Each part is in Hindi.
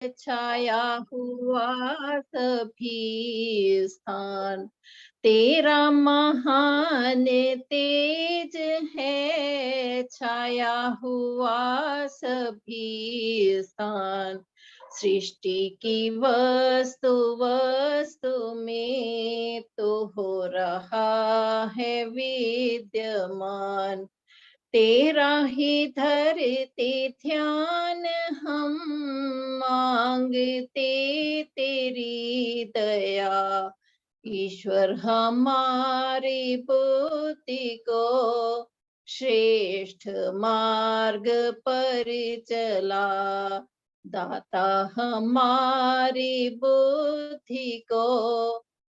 छाया हुआ सभी स्थान। तेरा महान तेज है, छाया हुआ सभी स्थान। सृष्टि की वस्तु वस्तु में तो हो रहा है विद्यमान। तेरा ही धरते ध्यान हम, मांगते तेरी दया। ईश्वर हमारी बुद्धि को श्रेष्ठ मार्ग पर चला। दाता हमारी बुद्धि को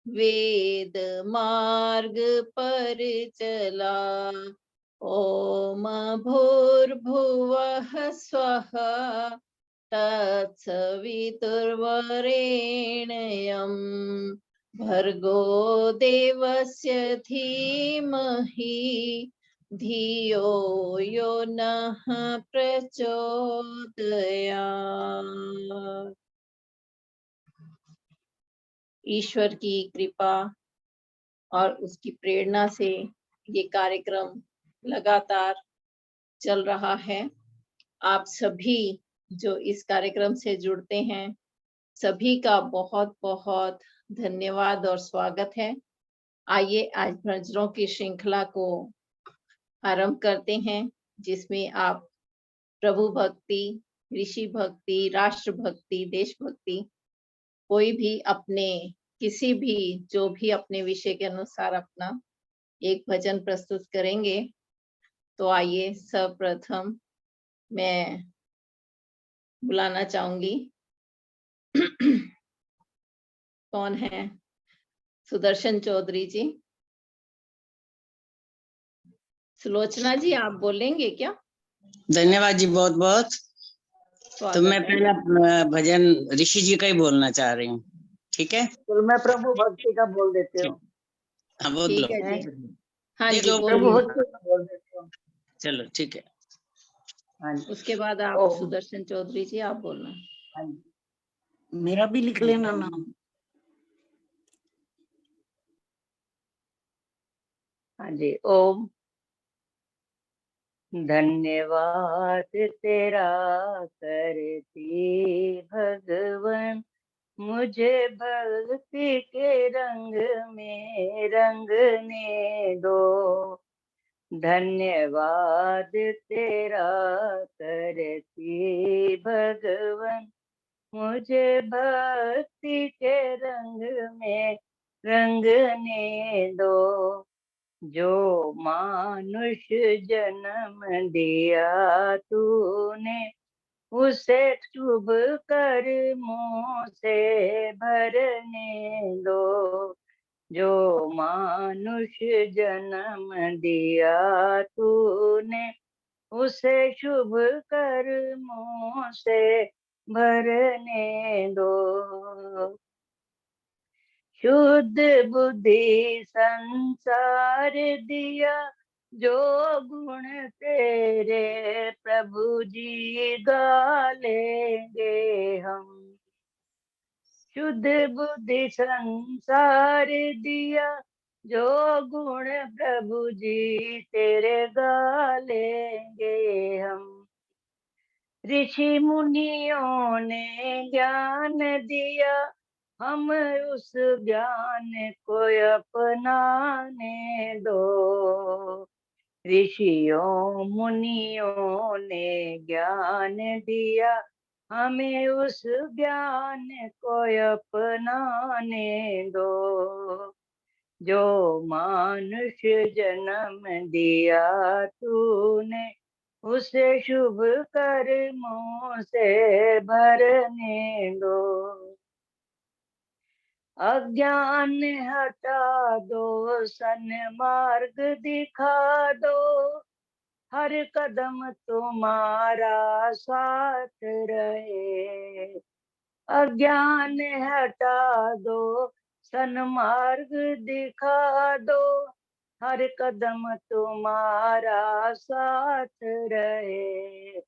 वेद मार्ग पर चला। ओम भूर्भुवः स्वः तत्सवितुर्वरेण्यं भर्गो देवस्य धीमहि धियो यो नः प्रचोदयात्। ईश्वर की कृपा और उसकी प्रेरणा से ये कार्यक्रम लगातार चल रहा है। आप सभी जो इस कार्यक्रम से जुड़ते हैं, सभी का बहुत बहुत धन्यवाद और स्वागत है। आइए आज भजनों की श्रृंखला को आरंभ करते हैं, जिसमें आप प्रभु भक्ति, ऋषि भक्ति, राष्ट्र भक्ति, देशभक्ति, कोई भी अपने किसी भी जो भी अपने विषय के अनुसार अपना एक भजन प्रस्तुत करेंगे। तो आइए सर्वप्रथम मैं बुलाना चाहूंगी कौन है? सुदर्शन चौधरी जी। सुलोचना जी, आप बोलेंगे क्या? धन्यवाद जी, बहुत बहुत। तो मैं पहला भजन ऋषि जी का ही बोलना चाह रही हूँ, ठीक है? तो मैं प्रभु भक्ति का बोल देती हूँ। हाँ, बोल ठीक लो। है जी। हाँ जी, प्रभु भक्ति का बोल देती हूँ। चलो ठीक है। हाँ जी। उसके बाद आप सुदर्शन चौधरी जी आप बोलना। हाँ जी, मेरा भी लिख लेना नाम। हाँ जी। ओम। धन्यवाद तेरा करती भगवन, मुझे भक्ति के रंग में रंगने दो। धन्यवाद तेरा करती भगवन, मुझे भक्ति के रंग में रंगने दो। जो मानुष जन्म दिया तूने, उसे शुभ कर्मों से भरने दो। जो मानुष जन्म दिया तूने, उसे शुभ कर्मों से भरने दो। शुद्ध बुद्धि संसार दिया, जो गुण तेरे प्रभु जी गा लेंगे हम। शुद्ध बुद्धि संसार दिया, जो गुण प्रभु जी तेरे गा लेंगे हम। ऋषि मुनियों ने ज्ञान दिया, हम उस ज्ञान को अपनाने दो। ऋषियों मुनियों ने ज्ञान दिया, हमें उस ज्ञान को अपनाने दो। जो मानुष जन्म दिया तूने, उसे शुभ कर्मों से भरने दो। अज्ञान हटा दो, सन्मार्ग दिखा दो, हर कदम तुम्हारा साथ रहे। अज्ञान हटा दो, सन्मार्ग दिखा दो, हर कदम तुम्हारा साथ रहे।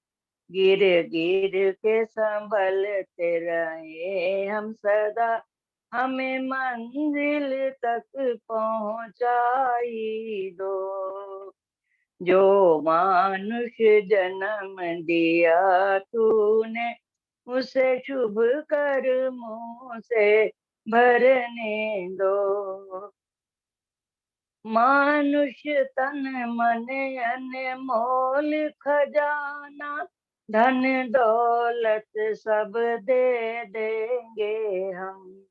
गिर गिर के संभलते रहे हम सदा, हमें मंजिल तक पहुंचाई दो। जो मानुष जन्म दिया तूने, उसे शुभ कर्मों से भरने दो। मानुष्य तन मन अनमोल खजाना, धन दौलत सब दे देंगे हम।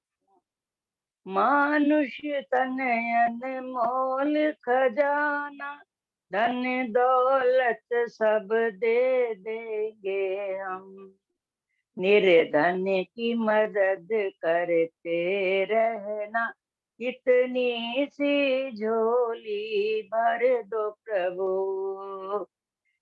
मानुष्य तन अनमोल खजाना, धन दौलत सब दे देंगे हम। निर्धन की मदद करते रहना, इतनी सी झोली भर दो प्रभु।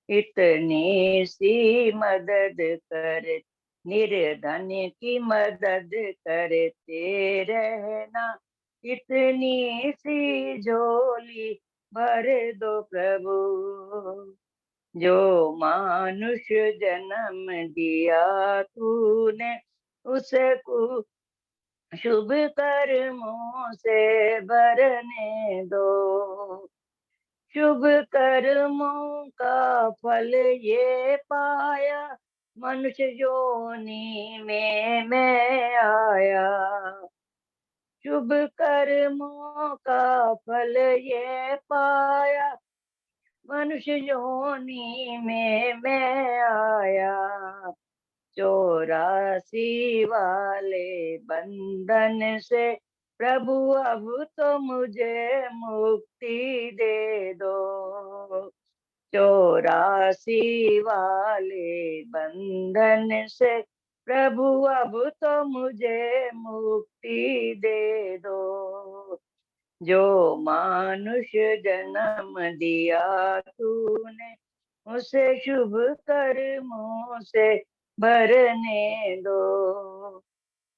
इतनी सी मदद कर, निर्धन की मदद करते रहना, इतनी सी झोली भर दो प्रभु। जो मानुष जन्म दिया तूने, उसे शुभ कर्मों से भरने दो। शुभ कर्मों का फल ये पाया, मनुष्य योनि में मैं आया। शुभ कर्मों का फल ये पाया, मनुष्य योनि में मैं आया। 84 वाले बंधन से प्रभु अब तो मुझे मुक्ति दे दो। 84 वाले बंधन से प्रभु अब तो मुझे मुक्ति दे दो। जो मानुष जन्म दिया तूने, उसे शुभ कर्मों से भरने दो।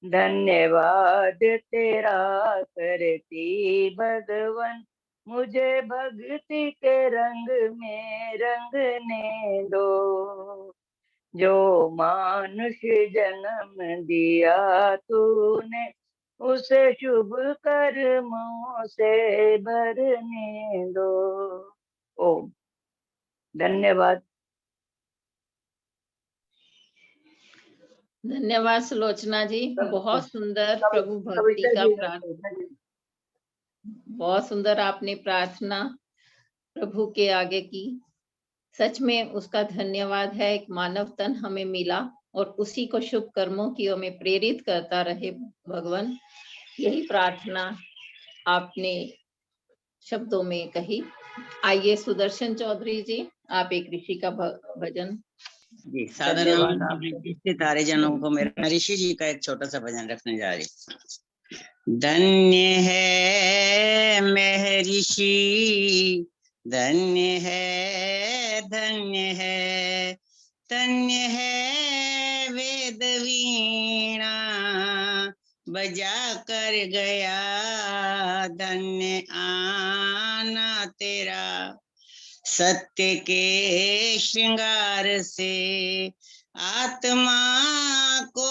धन्यवाद तेरा करती भगवन, मुझे भक्ति के रंग में रंगने दो। जो मानुष जन्म दिया तूने, उसे शुभ कर्मों से भरने दो। ओम। धन्यवाद। धन्यवाद सुलोचना जी, बहुत सुंदर प्रभु भक्ति का प्रार्थना, बहुत सुंदर आपने प्रार्थना प्रभु के आगे की। सच में उसका धन्यवाद है, एक मानव तन हमें मिला और उसी को शुभ कर्मों की ओर में प्रेरित करता रहे भगवान। यही प्रार्थना आपने शब्दों में कही। आइए सुदर्शन चौधरी जी, आप एक ऋषि का भजन। जी, साधारण तारे जनों को मेरा ऋषि जी का एक छोटा सा भजन रखने जा रही। धन्य है महर्षि, धन्य है, धन्य है, धन्य है वेद वीणा बजा कर गया, धन्य आना तेरा सत्य के श्रृंगार से आत्मा को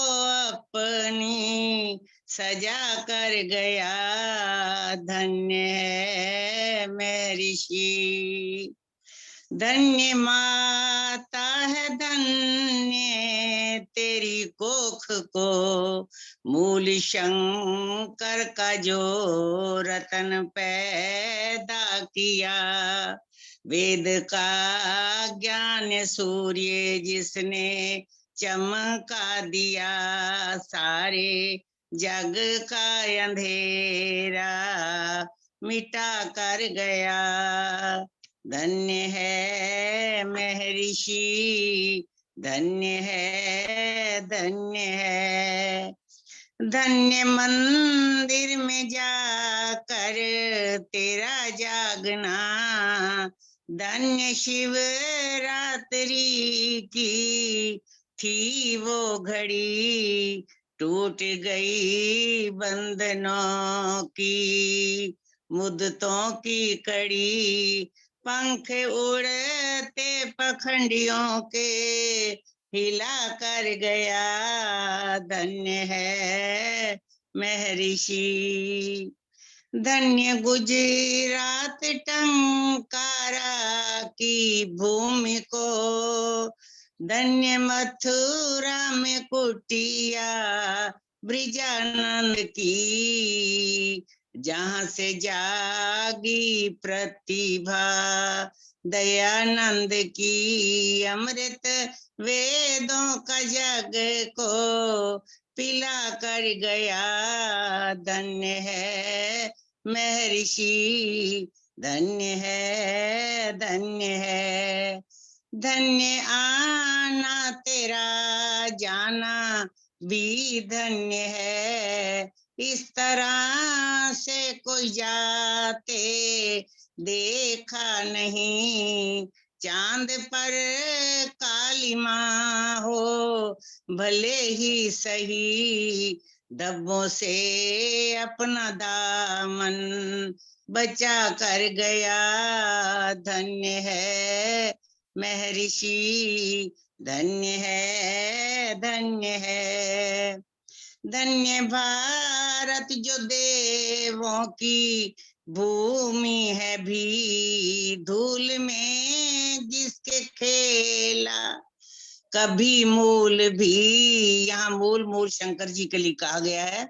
अपनी सजा कर गया, धन्य है मैं ऋषि। धन्य माता है धन्य तेरी कोख को, मूल शंकर का जो रतन पैदा किया, वेद का ज्ञान सूर्य जिसने चमका दिया, सारे जग का अंधेरा मिटा कर गया, धन्य है महर्षि, धन्य है, धन्य है। धन्य मंदिर में जाकर तेरा जागना, धन्य शिवरात्रि की थी वो घड़ी, टूट गई बंधनों की मुद्दतों की कड़ी, पंख उड़ते पखंडियों के हिला कर गया, धन्य है महर्षि। धन्य गुजरात टंकारा की भूमि को, धन्य मथुरा में कुटिया ब्रिजानंद की, जहाँ से जागी प्रतिभा दयानंद की। अमृत वेदों का जग को पिला कर गया, धन्य है महर्षि, धन्य है, धन्य है। धन्य आना तेरा जाना भी धन्य है, इस तरह से कोई जाते देखा नहीं। चांद पर काली माँ हो भले ही सही, धब्बों से अपना दामन बचा कर गया, धन्य है महर्षि, धन्य है, धन्य है। धन्य भारत जो देवों की भूमि है भी, धूल में जिसके खेला कभी मूल भी। यहाँ मूल मूल शंकर जी के लिए कहा गया है।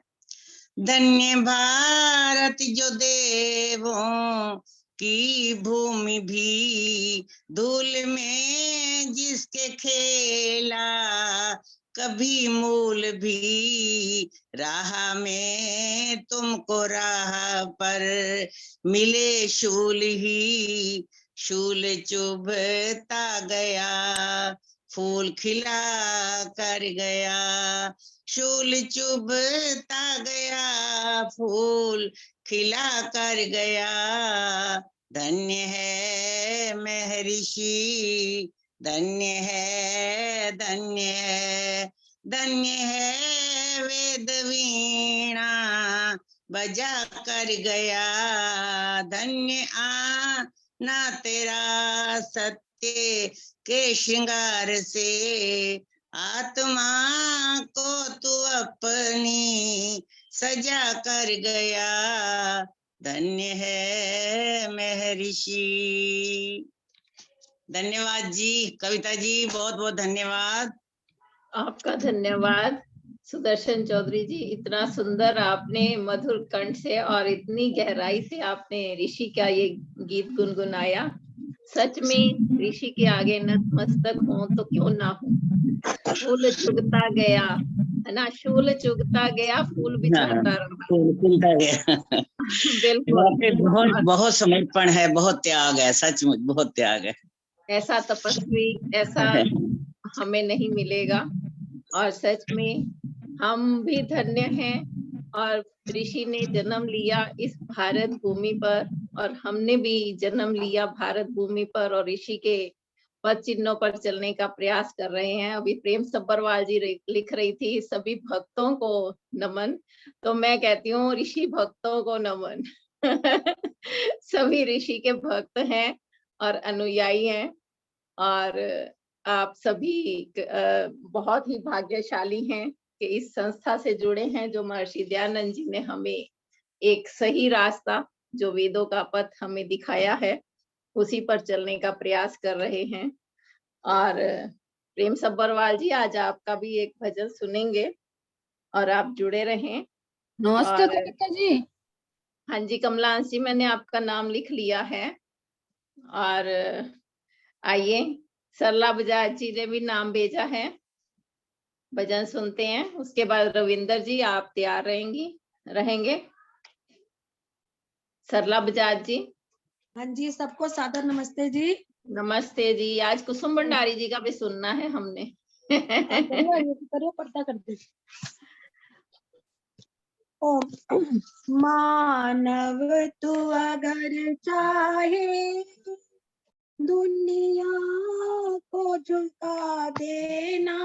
धन्य भारत जो देवों की भूमि भी, धूल में जिसके खेला कभी मूल भी। राह में तुमको राह पर मिले शूल ही, शूल चुभता गया फूल खिला कर गया, शूल चुभता गया फूल खिला कर गया। धन्य है महर्षि, धन्य है, धन्य है। धन्य है वेद वीणा बजा कर गया, धन्य आना तेरा सत्य के श्रृंगार से, आत्मा को तू अपनी सजा कर गया, धन्य है महर्षि। धन्यवाद जी कविता जी, बहुत बहुत धन्यवाद। आपका धन्यवाद सुदर्शन चौधरी जी। इतना सुंदर आपने मधुर कंठ से और इतनी गहराई से आपने ऋषि का ये गीत गुनगुनाया। सच में ऋषि के आगे नतमस्तक हो तो क्यों ना हो। फूल चुगता गया है ना, शूल चुगता गया फूल बिछड़ता रहा। फूल खिलता गया। बिल्कुल, बहुत बहुत समर्पण है, बहुत त्याग है, सचमुच बहुत त्याग है। ऐसा तपस्वी ऐसा हमें नहीं मिलेगा। और सच में हम भी धन्य हैं और ऋषि ने जन्म लिया इस भारत भूमि पर और हमने भी जन्म लिया भारत भूमि पर और ऋषि के पद चिन्हों पर चलने का प्रयास कर रहे हैं। अभी प्रेम सब्बरवाल जी लिख रही थी सभी भक्तों को नमन, तो मैं कहती हूँ ऋषि भक्तों को नमन। सभी ऋषि के भक्त हैं और अनुयायी हैं और आप सभी बहुत ही भाग्यशाली हैं कि इस संस्था से जुड़े हैं जो महर्षि दयानंद जी ने हमें एक सही रास्ता जो वेदों का पथ हमें दिखाया है उसी पर चलने का प्रयास कर रहे हैं। और प्रेम सब्बरवाल जी आज आपका भी एक भजन सुनेंगे और आप जुड़े रहें। नमस्ते कविता जी। हाँ जी कमलांश जी, मैंने आपका नाम लिख लिया है। और आइए सरला बजाज जी ने भी नाम भेजा है, भजन सुनते हैं। उसके बाद रविंदर जी आप तैयार रहेंगे। सरला बजाज जी। हाँ जी, सबको सादर नमस्ते जी। नमस्ते जी। आज कुसुम भंडारी जी का भी सुनना है हमने। करिए पड़ता कर दे। मानव तू अगर चाहे दुनिया को झुका देना,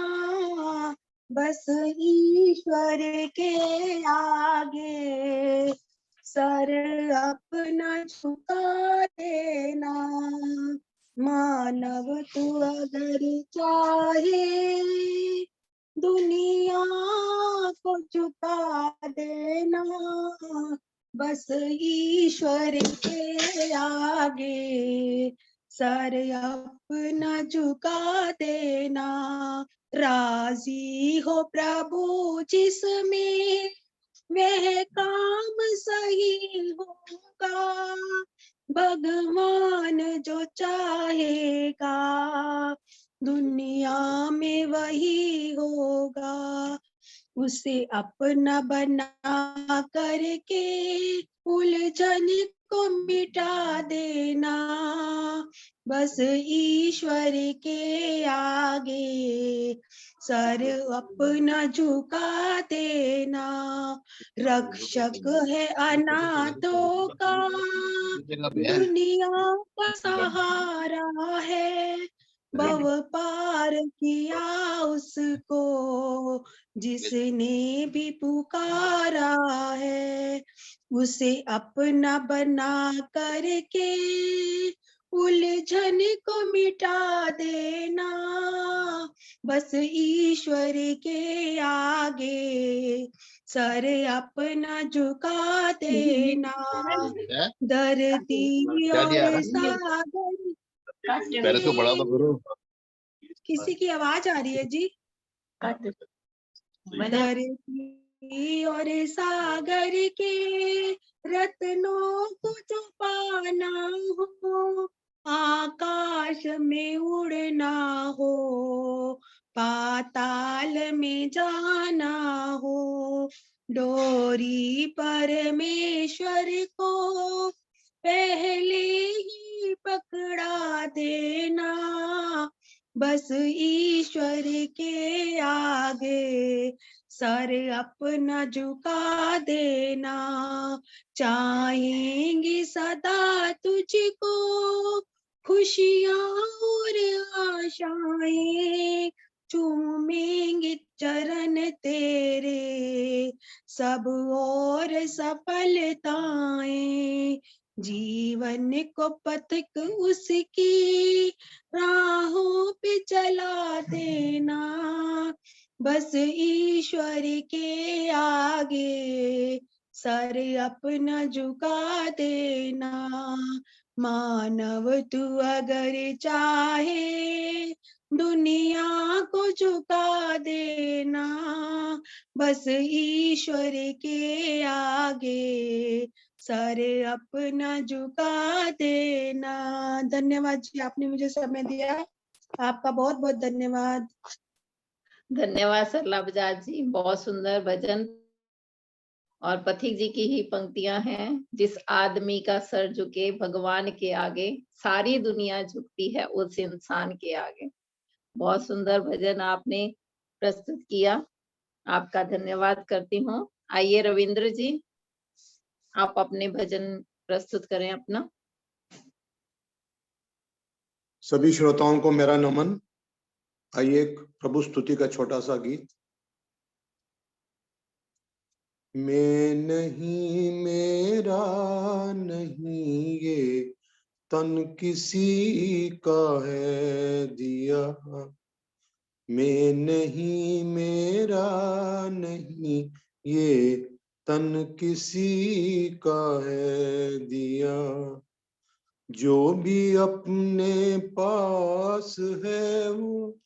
बस ईश्वर के आगे सर अपना झुका देना। मानव तू अगर चाहे दुनिया को झुका देना, बस ईश्वर के आगे सर अपना झुका देना। राजी हो प्रभु जिसमें वह काम सही होगा, भगवान जो चाहेगा दुनिया में वही होगा। उसे अपना बना करके उलझन को मिटा देना, बस ईश्वर के आगे सर अपना झुका देना। रक्षक है अनाथों का, दुनिया का सहारा है, भव पार किया उसको जिसने भी पुकारा है। उसे अपना बना करके उलझन को मिटा देना, बस ईश्वर के आगे सर अपना झुका देना। धरती और सागर, किसी की आवाज आ रही है जी? धरती और सागर के रत्नों को जो पाना हो, आकाश में उड़ना हो, पाताल में जाना हो, डोरी परमेश्वर को पहले ही पकड़ा देना, बस ईश्वर के आगे सर अपना झुका देना। चाहेंगे सदा तुझको खुशियाँ और आशाएं, चूमेंगे चरण तेरे सब और सफलताएं। जीवन को पथिक उसकी राहों पे चला देना, बस ईश्वर के आगे सर अपना झुका देना। मानव तू अगर चाहे दुनिया को झुका देना, बस ईश्वर के आगे सर अपना झुका देना। धन्यवाद जी, आपने मुझे समय दिया, आपका बहुत बहुत धन्यवाद। धन्यवाद सरला बजाज जी, बहुत सुंदर भजन। और पथिक जी की ही पंक्तियां हैं, जिस आदमी का सर झुके भगवान के आगे, सारी दुनिया झुकती है उस इंसान के आगे। बहुत सुंदर भजन आपने प्रस्तुत किया, आपका धन्यवाद करती हूँ। आइए रविंद्र जी, आप अपने भजन प्रस्तुत करें अपना। सभी श्रोताओं को मेरा नमन। आइए एक प्रभु स्तुति का छोटा सा गीत। मैं नहीं, मेरा नहीं, ये तन किसी का है दिया। मैं नहीं, मेरा नहीं, ये तन किसी का है दिया। जो भी अपने पास है वो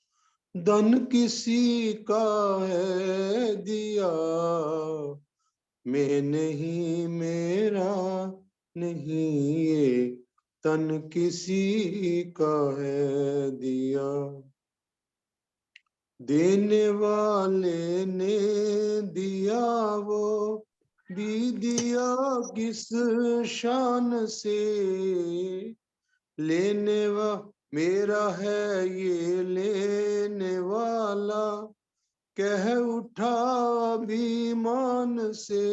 धन किसी का है दिया। मैं नहीं, मेरा नहीं, ये तन किसी का है दिया। देने वाले ने दिया वो भी दिया किस शान से। लेने वा मेरा है ये लेने वाला, कह उठा अभिमान से।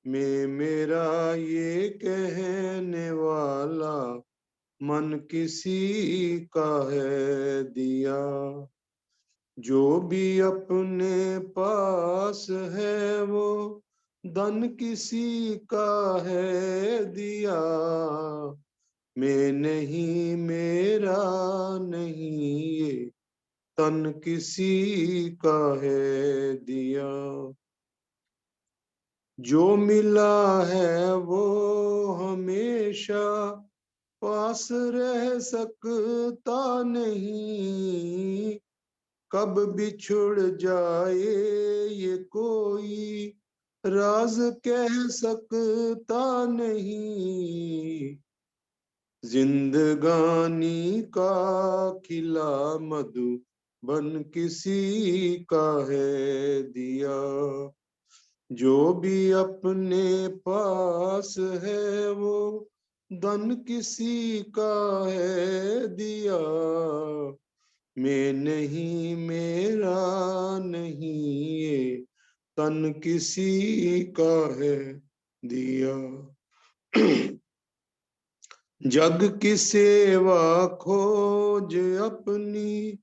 मैं मेरा ये कहने वाला, मन किसी का है दिया। जो भी अपने पास है वो धन किसी का है दिया। मैं नहीं मेरा नहीं ये तन किसी का है दिया। जो मिला है वो हमेशा पास रह सकता नहीं, कब बिछुड़ जाए ये कोई राज कह सकता नहीं। जिंदगानी का खिला मधुबन किसी का है दिया। जो भी अपने पास है वो धन किसी का है दिया। मैं नहीं मेरा नहीं ये तन किसी का है दिया। जग की सेवा खोज अपनी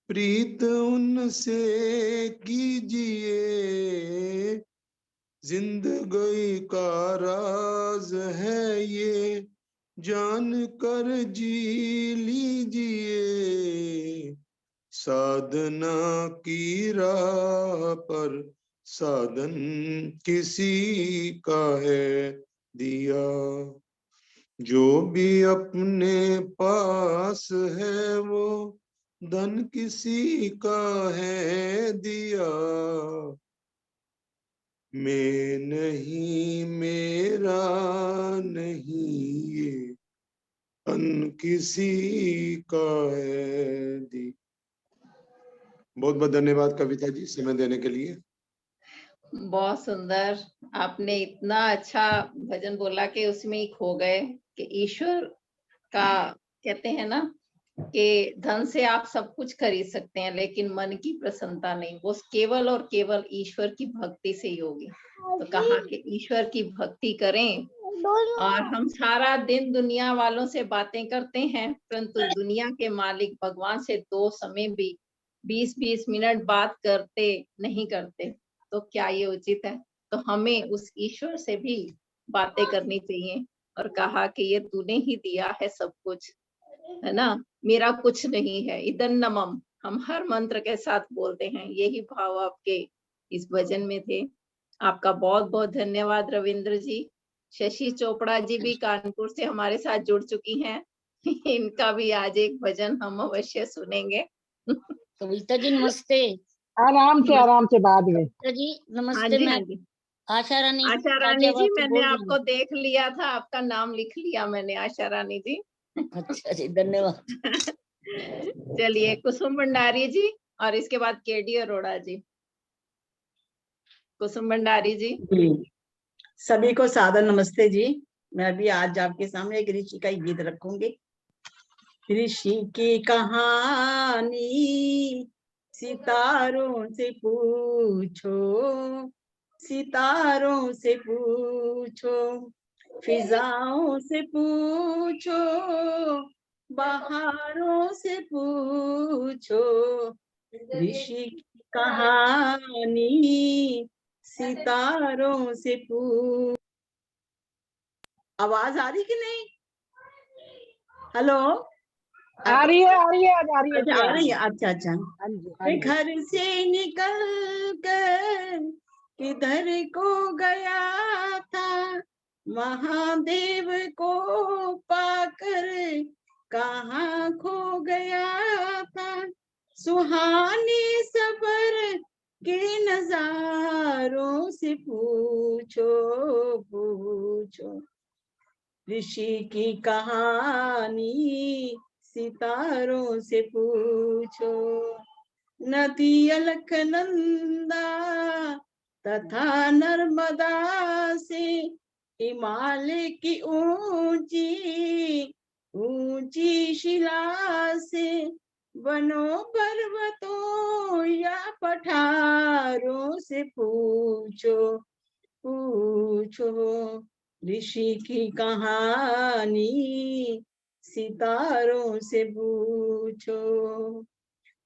प्रीत उनसे कीजिए। जिंदगी का राज है ये जान कर जी लीजिए। साधना की राह पर साधन किसी का है दिया। जो भी अपने पास है वो धन किसी का है दिया। मैं नहीं मेरा नहीं ये तन किसी का है दी। बहुत बहुत धन्यवाद कविता जी समय देने के लिए। बहुत सुंदर। आपने इतना अच्छा भजन बोला कि उसमें ही खो गए कि ईश्वर का कहते हैं ना कि धन से आप सब कुछ खरीद सकते हैं लेकिन मन की प्रसन्नता नहीं, वो केवल और केवल ईश्वर की भक्ति से ही होगी। तो कहा कि ईश्वर की भक्ति करें। और हम सारा दिन दुनिया वालों से बातें करते हैं परंतु दुनिया के मालिक भगवान से दो समय भी 20-20 मिनट बात करते नहीं करते, तो क्या ये उचित है? तो हमें उस ईश्वर से भी बातें करनी चाहिए। और कहा कि ये तूने ही दिया है सब कुछ, है ना, मेरा कुछ नहीं है। इदं नमम हम हर मंत्र के साथ बोलते हैं, यही भाव आपके इस भजन में थे। आपका बहुत बहुत धन्यवाद रविंद्र जी। शशि चोपड़ा जी भी कानपुर से हमारे साथ जुड़ चुकी हैं। इनका भी आज एक भजन हम अवश्य सुनेंगे। कविता जी नमस्ते। आराम से बाद में। कविता जी हाँ नमस्ते। जी, मैं हाँ जी। आशा रानी आशा रानी जी, गाजियाबाद से मैंने बोल रही आपको हूँ। देख लिया था, आपका नाम लिख लिया मैंने, आशा रानी जी। अच्छा जी, धन्यवाद। चलिए, कुसुम भंडारी जी और इसके बाद केडी अरोड़ा जी। कुसुम भंडारी जी। जी, सभी को सादर नमस्ते जी। मैं भी आज आपके सामने एक ऋषि का ही गीत रखूंगी। ऋषि की कहानी सितारों से पूछो, सितारों से पूछो, फिजाओं से पूछो, बहारों से पूछो। ऋषि की कहानी सितारों से पूछो। आवाज आ रही कि नहीं? हेलो, आ रही है, आ रही है, आ रही है, अच्छा आ रही है। अच्छा अच्छा। हाँ जी, हाँ मैं जी। घर से निकल कर किधर को गया था, महादेव को पाकर कहाँ खो गया था। सुहाने सबर के नजारों से पूछो पूछो। ऋषि की कहानी सितारों से पूछो। नदी अलकनंदा तथा नर्मदा से, हिमालय की ऊंची ऊंची शिला से, वनों पर्वतों या पठारों से पूछो पूछो। ऋषि की कहानी सितारों से पूछो।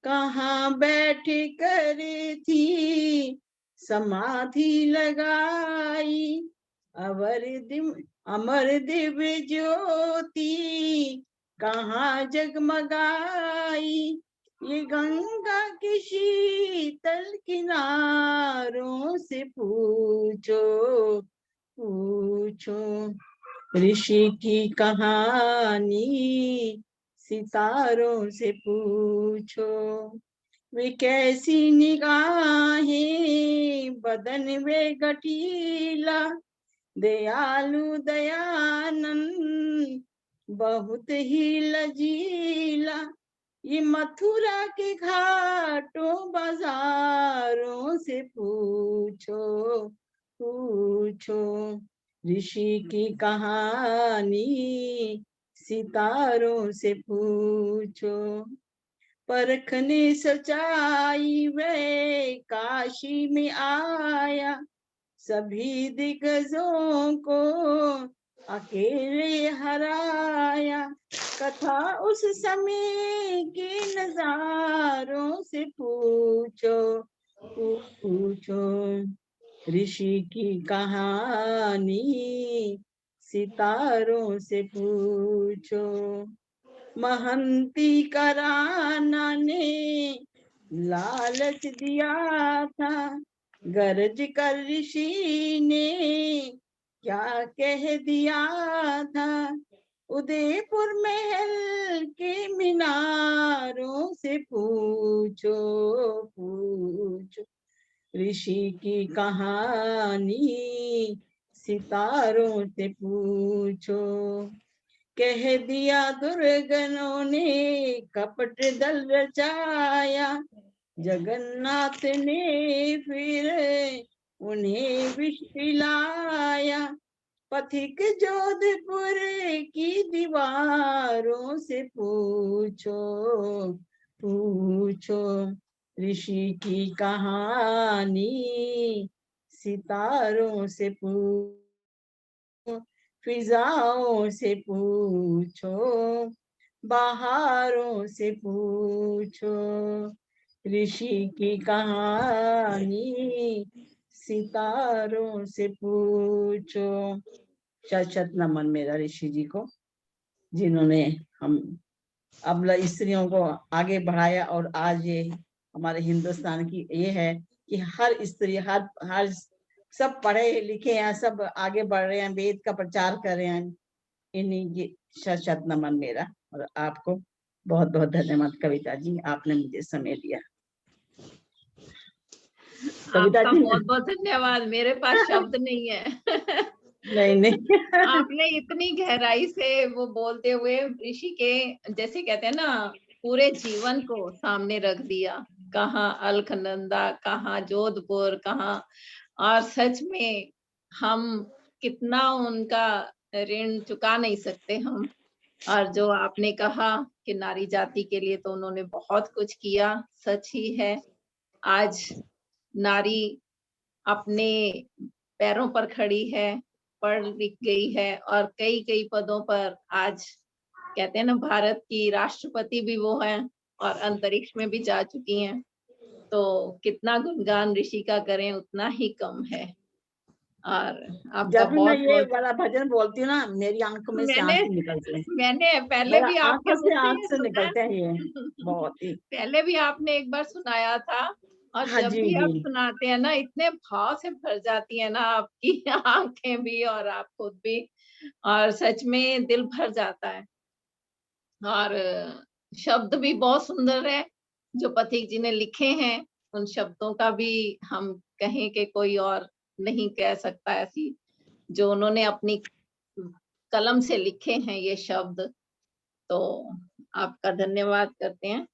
कहाँ बैठ कर थी समाधि लगाई, अमर दिव्य ज्योति कहाँ जगमगाई, ये गंगा के शीतल किनारों से पूछो पूछो। ऋषि की कहानी सितारों से पूछो, वे कैसी निगाहें बदन वे गठीला, दयालु दयानंद बहुत ही लजीला, ये मथुरा के घाटों बाजारों से पूछो पूछो। ऋषि की कहानी सितारों से पूछो, परखने सच्चाई वे काशी में आया, सभी दिग्गजों को अकेले हराया, कथा उस समय के नजारों से पूछो पूछो। ऋषि की कहानी सितारों से पूछो, महंती का राणा ने लालच दिया था, गरज कर ऋषि ने क्या कह दिया था, उदयपुर महल के मीनारों से पूछो पूछो। ऋषि की कहानी सितारों से पूछो, कह दिया दुर्गनों ने कपट दल रचाया, जगन्नाथ ने फिर उन्हें विष पिलाया, पथिक जोधपुर की दीवारों से पूछो पूछो। ऋषि की कहानी सितारों से पूछो, फिजाओं से पूछो, बहारों से पूछो। ऋषि की कहानी सितारों से पूछो। शत नमन मेरा ऋषि जी को, जिन्होंने हम अबला स्त्रियों को आगे बढ़ाया, और आज ये हमारे हिंदुस्तान की ये है कि हर स्त्री हर सब पढ़े लिखे हैं, सब आगे बढ़ रहे हैं, वेद का प्रचार कर रहे हैं। इन्हीं की शत नमन मेरा, और आपको बहुत बहुत धन्यवाद कविता जी, आपने मुझे समय दिया। आपका बहुत बहुत धन्यवाद, मेरे पास शब्द नहीं है। नहीं आपने इतनी गहराई से वो बोलते हुए ऋषि के, जैसे कहते हैं ना, पूरे जीवन को सामने रख दिया, कहाँ अलकनंदा, कहाँ जोधपुर, कहाँ, और सच में हम कितना उनका ऋण चुका नहीं सकते हम। और जो आपने कहा कि नारी जाति के लिए तो उन्होंने बहुत कुछ किया, सच ही है। आज नारी अपने पैरों पर खड़ी है, पढ़ लिख गई है, और कई कई पदों पर आज कहते हैं ना, भारत की राष्ट्रपति भी वो हैं, और अंतरिक्ष में भी जा चुकी हैं। तो कितना गुणगान ऋषि का करें उतना ही कम है। और आपका जब मैं ये बहुत वाला भजन बोलती हूँ ना, मेरी आंखों में से आंसू निकलते हैं। मैंने पहले भी आपके मुंह से ये आंसू निकलते हैं ये सुना। बहुत ही। पहले भी आपने एक बार सुनाया था, और हाँ जब जी भी आप जी। सुनाते हैं ना, इतने भाव से भर जाती है ना आपकी आंखें भी और आप खुद भी, और सच में दिल भर जाता है। और शब्द भी बहुत सुंदर है जो पथिक जी ने लिखे हैं, उन शब्दों का भी हम कहें कि कोई और नहीं कह सकता ऐसी, जो उन्होंने अपनी कलम से लिखे हैं ये शब्द। तो आपका धन्यवाद करते हैं।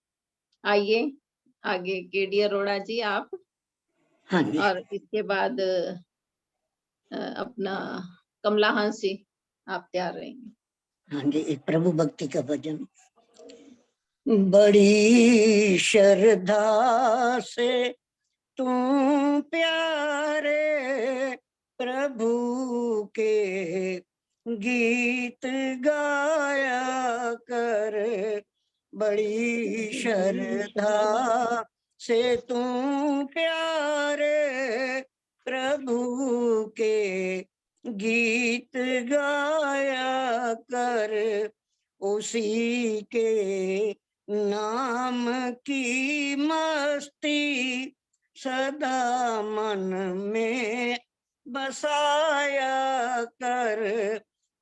आइए आगे केडी अरोड़ा जी आप, हाँ जी। और इसके बाद अपना कमला हंस जी, आप तैयार रहेंगे। हाँ जी, एक प्रभु भक्ति का भजन। बड़ी श्रद्धा से तू प्यारे प्रभु के गीत गाया कर, बड़ी श्रद्धा से तू प्यारे प्रभु के गीत गाया कर, उसी के नाम की मस्ती सदा मन में बसाया कर,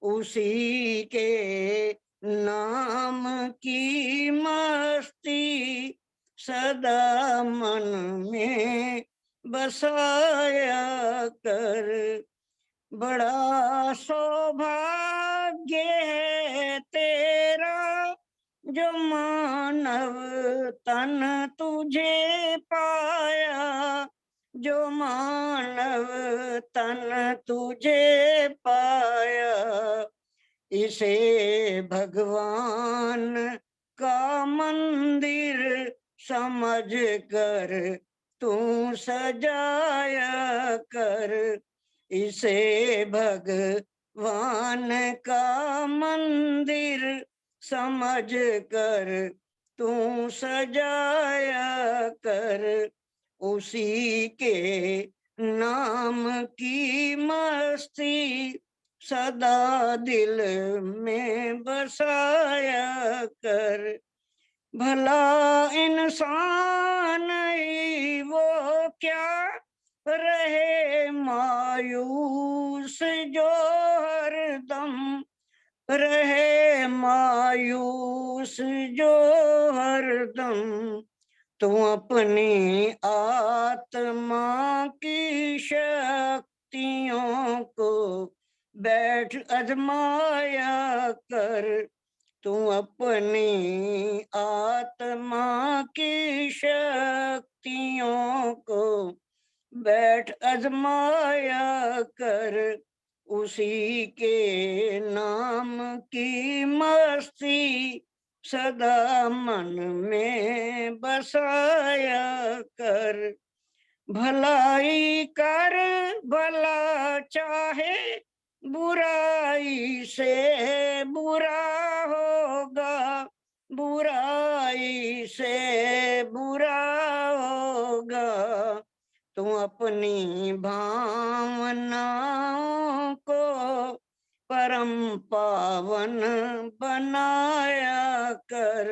उसी के नाम की मस्ती सदा मन में बसाया कर। बड़ा सौभाग्य है तेरा जो मानव तन तुझे पाया, जो मानव तन तुझे पाया। इसे भगवान का मंदिर समझ कर तू सजाया कर, इसे भगवान का मंदिर समझ कर तू सजाया कर, उसी के नाम की मस्ती सदा दिल में बसाया कर। भला इंसान ही वो क्या रहे मायूस जो हरदम, रहे मायूस जो हरदम। तू अपनी आत्मा की शक्तियों को बैठ आजमाया कर, तू अपनी आत्मा की शक्तियों को बैठ आजमाया कर, उसी के नाम की मस्ती सदा मन में बसाया कर। भलाई कर भला चाहे, बुराई से बुरा होगा, बुराई से बुरा होगा। तू अपनी भावनाओं को परम पावन बनाया कर,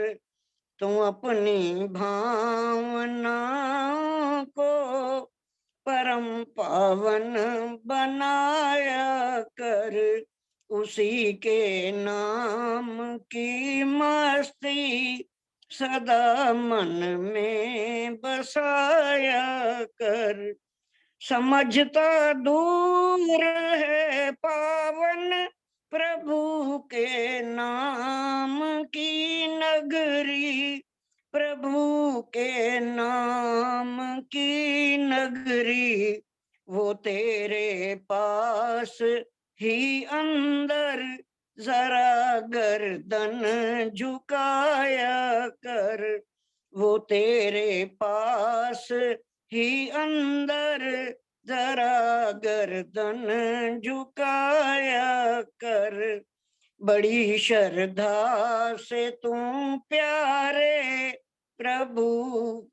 तू अपनी भावनाओं को परम पावन बनाया कर, उसी के नाम की मस्ती सदा मन में बसाया कर। समझता दूर है पावन प्रभु के नाम की नगरी, प्रभु के नाम की नगरी। वो तेरे पास ही अंदर जरा गर्दन झुकाया कर, वो तेरे पास ही अंदर जरा गर्दन झुकाया कर। बड़ी श्रद्धा से तू प्यारे प्रभु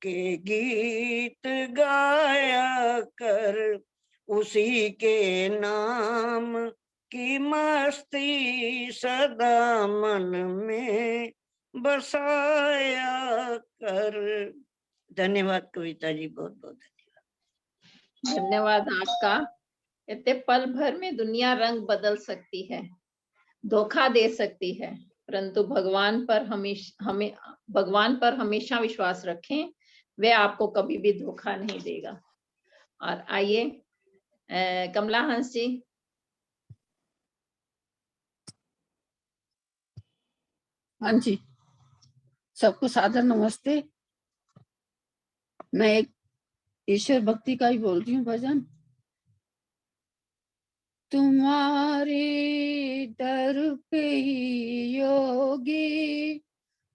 के गीत गाया कर, उसी के नाम की मस्ती सदा मन में बसाया कर। धन्यवाद कविता जी, बहुत बहुत धन्यवाद आपका। कहते पल भर में दुनिया रंग बदल सकती है, धोखा दे सकती है, परंतु भगवान पर हमेशा विश्वास रखें, वे आपको कभी भी धोखा नहीं देगा। और आइए कमला हंस जी। हाँ जी, सबको सादर नमस्ते। मैं एक ईश्वर भक्ति का ही बोल रही हूँ भजन। तुम्हारे दर पे योगी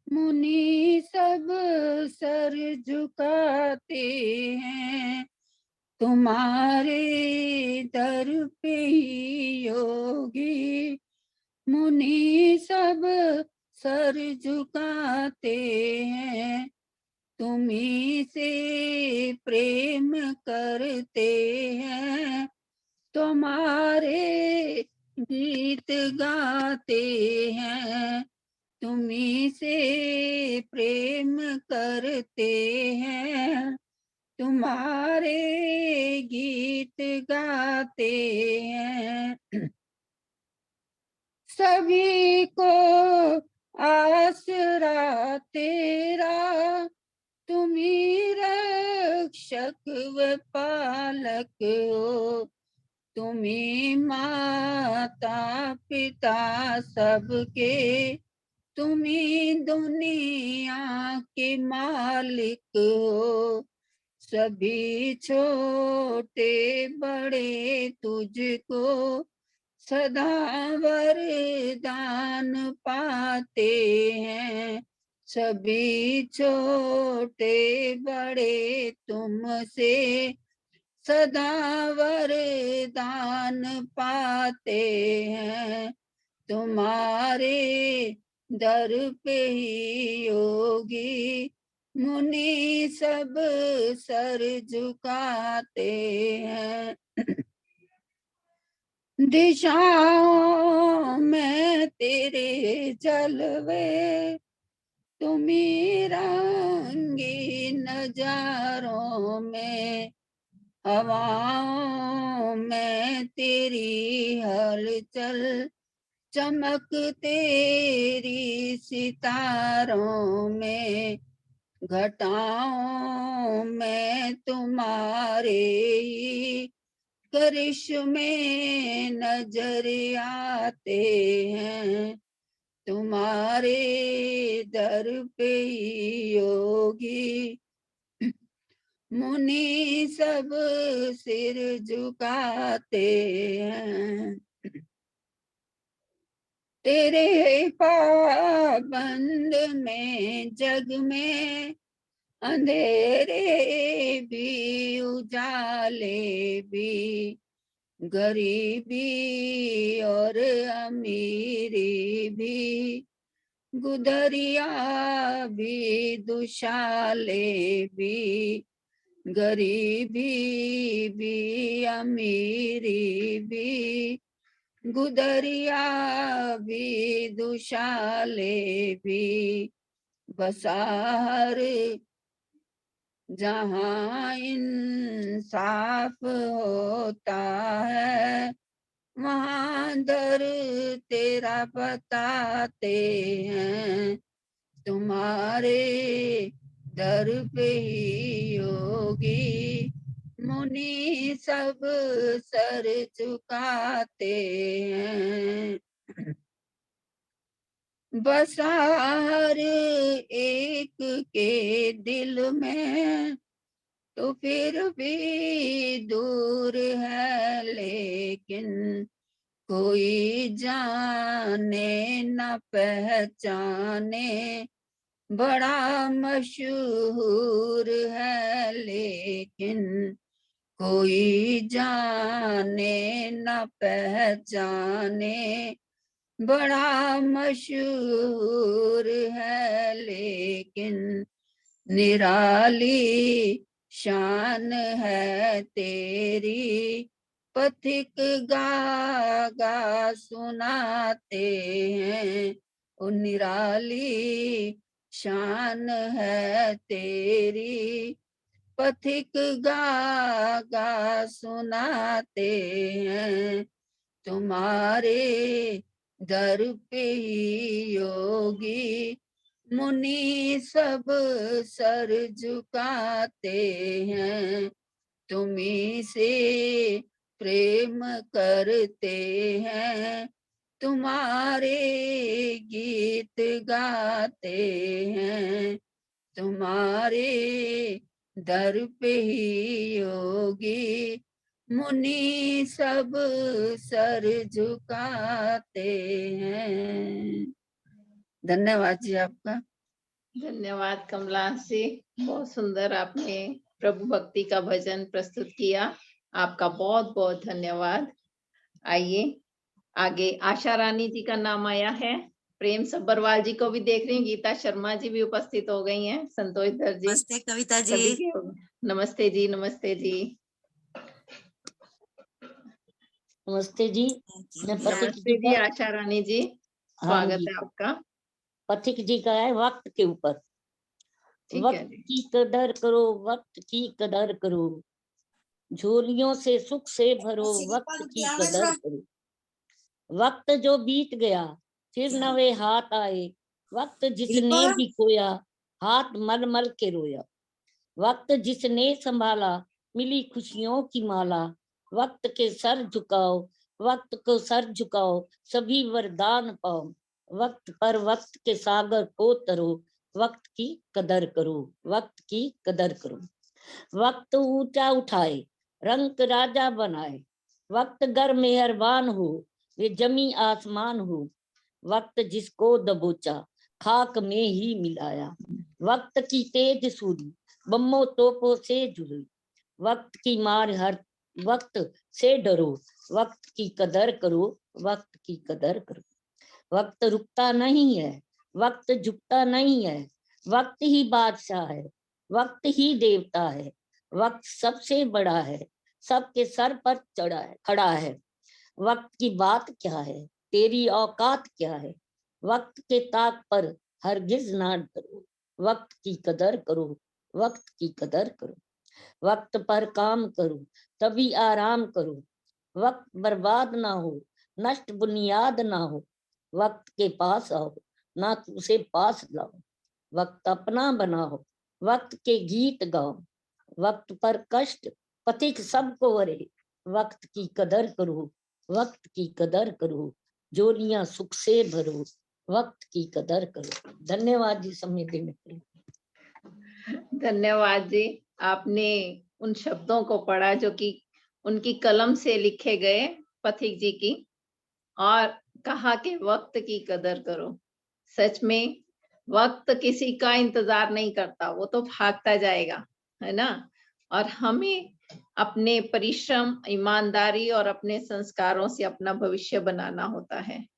मुनि सब सर झुकाते हैं, तुम्हारे दर पे योगी मुनि सब सर झुकाते हैं, तुम्ही से प्रेम करते हैं, तुम्हारे गीत गाते हैं, तुम्ही से प्रेम करते हैं, तुम्हारे गीत गाते हैं। सभी को आसरा तेरा, तुम्ही रक्षक व पालक हो, तुम्ही माता पिता सबके, तुम्ही दुनिया के मालिक हो। सभी छोटे बड़े तुझको सदा वरदान पाते हैं, सभी छोटे बड़े तुमसे सदा वरदान पाते हैं। तुम्हारे दर पे ही योगी मुनि सब सर झुकाते हैं। दिशाओं में तेरे जलवे, तुम्ही रंगी नजारों में, हवाओं में तेरी हलचल, चमक तेरी सितारों में, घटाओं में तुम्हारे ही करिश्मे नजर आते हैं। तुम्हारे दर पे योगी मुनि सब सिर झुकाते हैं। तेरे पाबंद में जग में अंधेरे भी उजाले भी, गरीबी और अमीरी भी, गुदरिया भी दुशाले भी, गरीबी भी अमीरी भी, गुदरिया भी दुशाले भी, बसार जहाँ इंसाफ होता है, वहाँ दर तेरा बताते हैं। तुम्हारे दर पे ही योगी मुनि सब सर झुकाते हैं। बसा हर एक के दिल में, तो फिर भी दूर है, लेकिन कोई जाने न पहचाने, बड़ा मशहूर है, लेकिन कोई जाने न पहचाने, बड़ा मशहूर है, लेकिन निराली शान है तेरी, पथिक गा गा सुनाते हैं। ओ निराली शान है तेरी, पथिक गा गा सुनाते हैं। तुम्हारे दर पे ही योगी मुनि सब सर झुकाते हैं। तुम्ही से प्रेम करते हैं, तुम्हारे गीत गाते हैं। तुम्हारे दर पे ही योगी मुनि सब सर झुकाते हैं। धन्यवाद जी आपका। धन्यवाद कमला जी, बहुत सुंदर आपने प्रभु भक्ति का भजन प्रस्तुत किया। आपका बहुत बहुत धन्यवाद। आइए आगे आशा रानी जी का नाम आया है। प्रेम सब्बरवाल जी को भी देख रही हैं, गीता शर्मा जी भी उपस्थित हो गई हैं, संतोष दर जी, नमस्ते कविता सभी जी। के नमस्ते जी। नमस्ते जी। नमस्ते जी। मैं पथिक नमस्ते जी, आशा रानी जी, स्वागत है आपका। पथिक जी का है वक्त के ऊपर। ठीक है वक्त जी। की कदर करो, वक्त की कदर करो, झोलियों से सुख से भरो, वक्त की कदर करो। वक्त जो बीत गया फिर नवे हाथ आए, वक्त जिसने भी खोया हाथ मल मल के रोया। वक्त जिसने संभाला मिली खुशियों की माला, वक्त के सर झुकाओ, वक्त को सर झुकाओ, सभी वरदान पाओ। वक्त पर वक्त के सागर को तरो, वक्त की कदर करो, वक्त की कदर करो। वक्त ऊंचा उठाए, रंग राजा बनाए, वक्त गर मेहरबान हो, वे जमी आसमान हो। वक्त जिसको दबोचा खाक में ही मिलाया, वक्त की तेज सूरी बम्बो तोपों से जुड़ी। वक्त की मार हर वक्त से डरो, वक्त की कदर करो, वक्त की कदर करो। वक्त रुकता नहीं है, वक्त झुकता नहीं है, वक्त ही बादशाह है, वक्त ही देवता है। वक्त सबसे बड़ा है, सबके सर पर चढ़ा है खड़ा है। वक्त की बात क्या है, तेरी औकात क्या है, वक्त के ताक पर हरगिज ना डरो। वक्त की कदर करो, वक्त की कदर करो। वक्त पर काम करो तभी आराम करो, वक्त बर्बाद ना हो, नष्ट बुनियाद ना हो। वक्त के पास आओ ना उसे पास लाओ, वक्त अपना बनाओ, वक्त के गीत गाओ। वक्त पर कष्ट पथिक सबको वरे, वक्त की कदर करो, वक्त की कदर करो, जोलियां सुख से भरो, वक्त की कदर करो। धन्यवाद जी समय देने के लिए। धन्यवाद जी, आपने उन शब्दों को पढ़ा जो कि उनकी कलम से लिखे गए पथिक जी की, और कहा कि वक्त की कदर करो। सच में वक्त किसी का इंतजार नहीं करता, वो तो भागता जाएगा, है ना। और हमें अपने परिश्रम, ईमानदारी और अपने संस्कारों से अपना भविष्य बनाना होता है।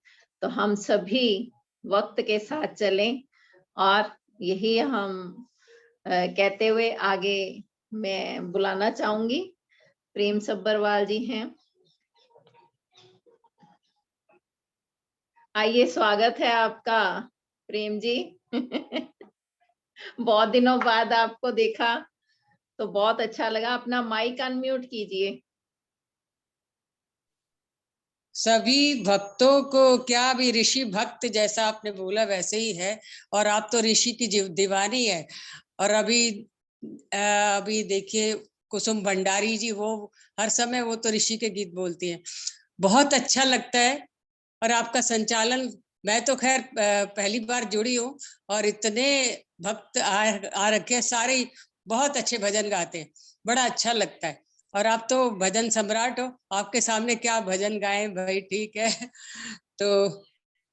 तो हम सभी वक्त के साथ चलें, और यही हम कहते हुए आगे मैं बुलाना चाहूंगी, प्रेम सब्बरवाल जी हैं। आइए, स्वागत है आपका प्रेम जी। बहुत दिनों बाद आपको देखा तो बहुत अच्छा लगा। अपना माइक अनम्यूट कीजिए। सभी भक्तों को क्या भी, ऋषि भक्त जैसा आपने बोला वैसे ही है, और आप तो ऋषि की दीवानी है। और अभी देखिए कुसुम भंडारी जी, वो हर समय वो तो ऋषि के गीत बोलती हैं, बहुत अच्छा लगता है। और आपका संचालन, मैं तो खैर पहली बार जुड़ी हूँ, और इतने भक्त आ रखे, सारे बहुत अच्छे भजन गाते हैं, बड़ा अच्छा लगता है। और आप तो भजन सम्राट हो, आपके सामने क्या भजन गाएं भाई, ठीक है। तो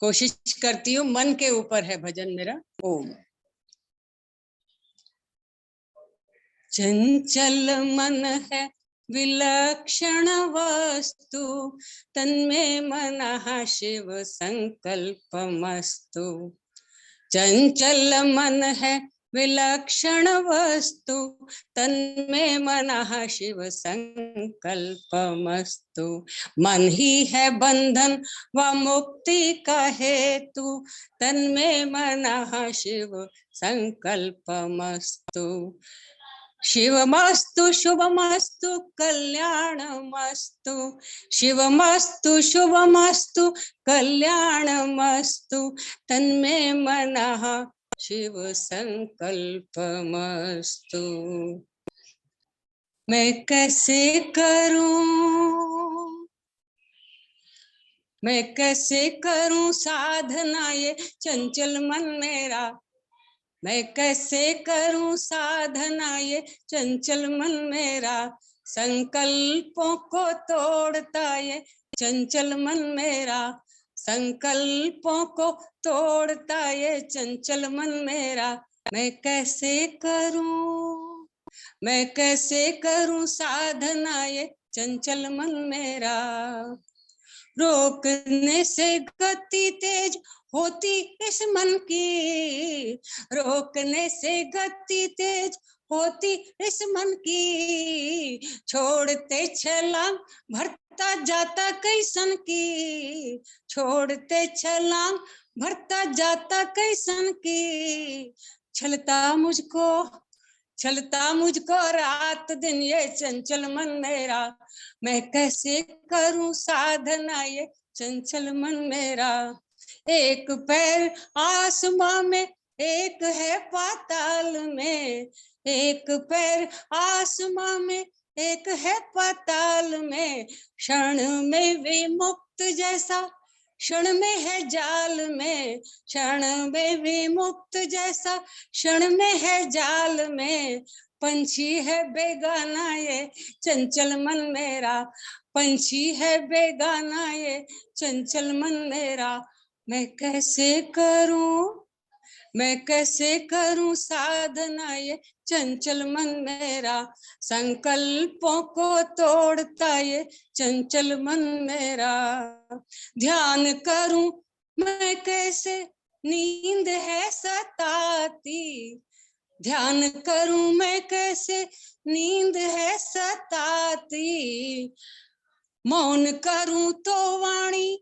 कोशिश करती हूँ, मन के ऊपर है भजन मेरा। ओम। चंचल मन है विलक्षण वस्तु, तन्मे मनः शिव संकल्पमस्तु। चंचल मन है विलक्षण वस्तु, तन्मे मनः शिव संकल्पमस्तु। मन ही है बंधन व मुक्ति का हेतु, तन्मे मनः शिव संकल्पमस्तु। शिवमस्तु शुभमस्तु कल्याणमस्तु, शिवमस्तु शुभमस्तु कल्याणमस्तु, तन्मे मनः शिव संकल्पमस्तु। मैं कैसे करूं साधना ये चंचल मन मेरा, मैं कैसे करूं साधना ये चंचल मन मेरा। संकल्पों को तोड़ता ये चंचल मन मेरा, संकल्पों को तोड़ता ये चंचल मन मेरा। मैं कैसे करूं साधना ये चंचल मन मेरा। रोकने से गति तेज होती इस मन की, रोकने से गति तेज होती इस मन की, छोड़ते छलांग भरता जाता कैसन की, छोड़ते छलांग भरता जाता कैसन की, छलता मुझको रात दिन ये चंचल मन मेरा, मैं कैसे करूं साधना ये चंचल मन मेरा। एक पैर आसमां में एक है पाताल में, एक पैर आसमां में एक है पाताल में, क्षण में विमुक्त जैसा क्षण में है जाल में, क्षण में विमुक्त जैसा क्षण में है जाल में, पंछी है बेगाना ये चंचल मन मेरा, पंछी है बेगाना ये चंचल मन मेरा, मैं कैसे करूं साधना ये चंचल मन मेरा, संकल्पों को तोड़ता ये चंचल मन मेरा, ध्यान करूं मैं कैसे नींद है सताती, ध्यान करूं मैं कैसे नींद है सताती, मौन करूं तो वाणी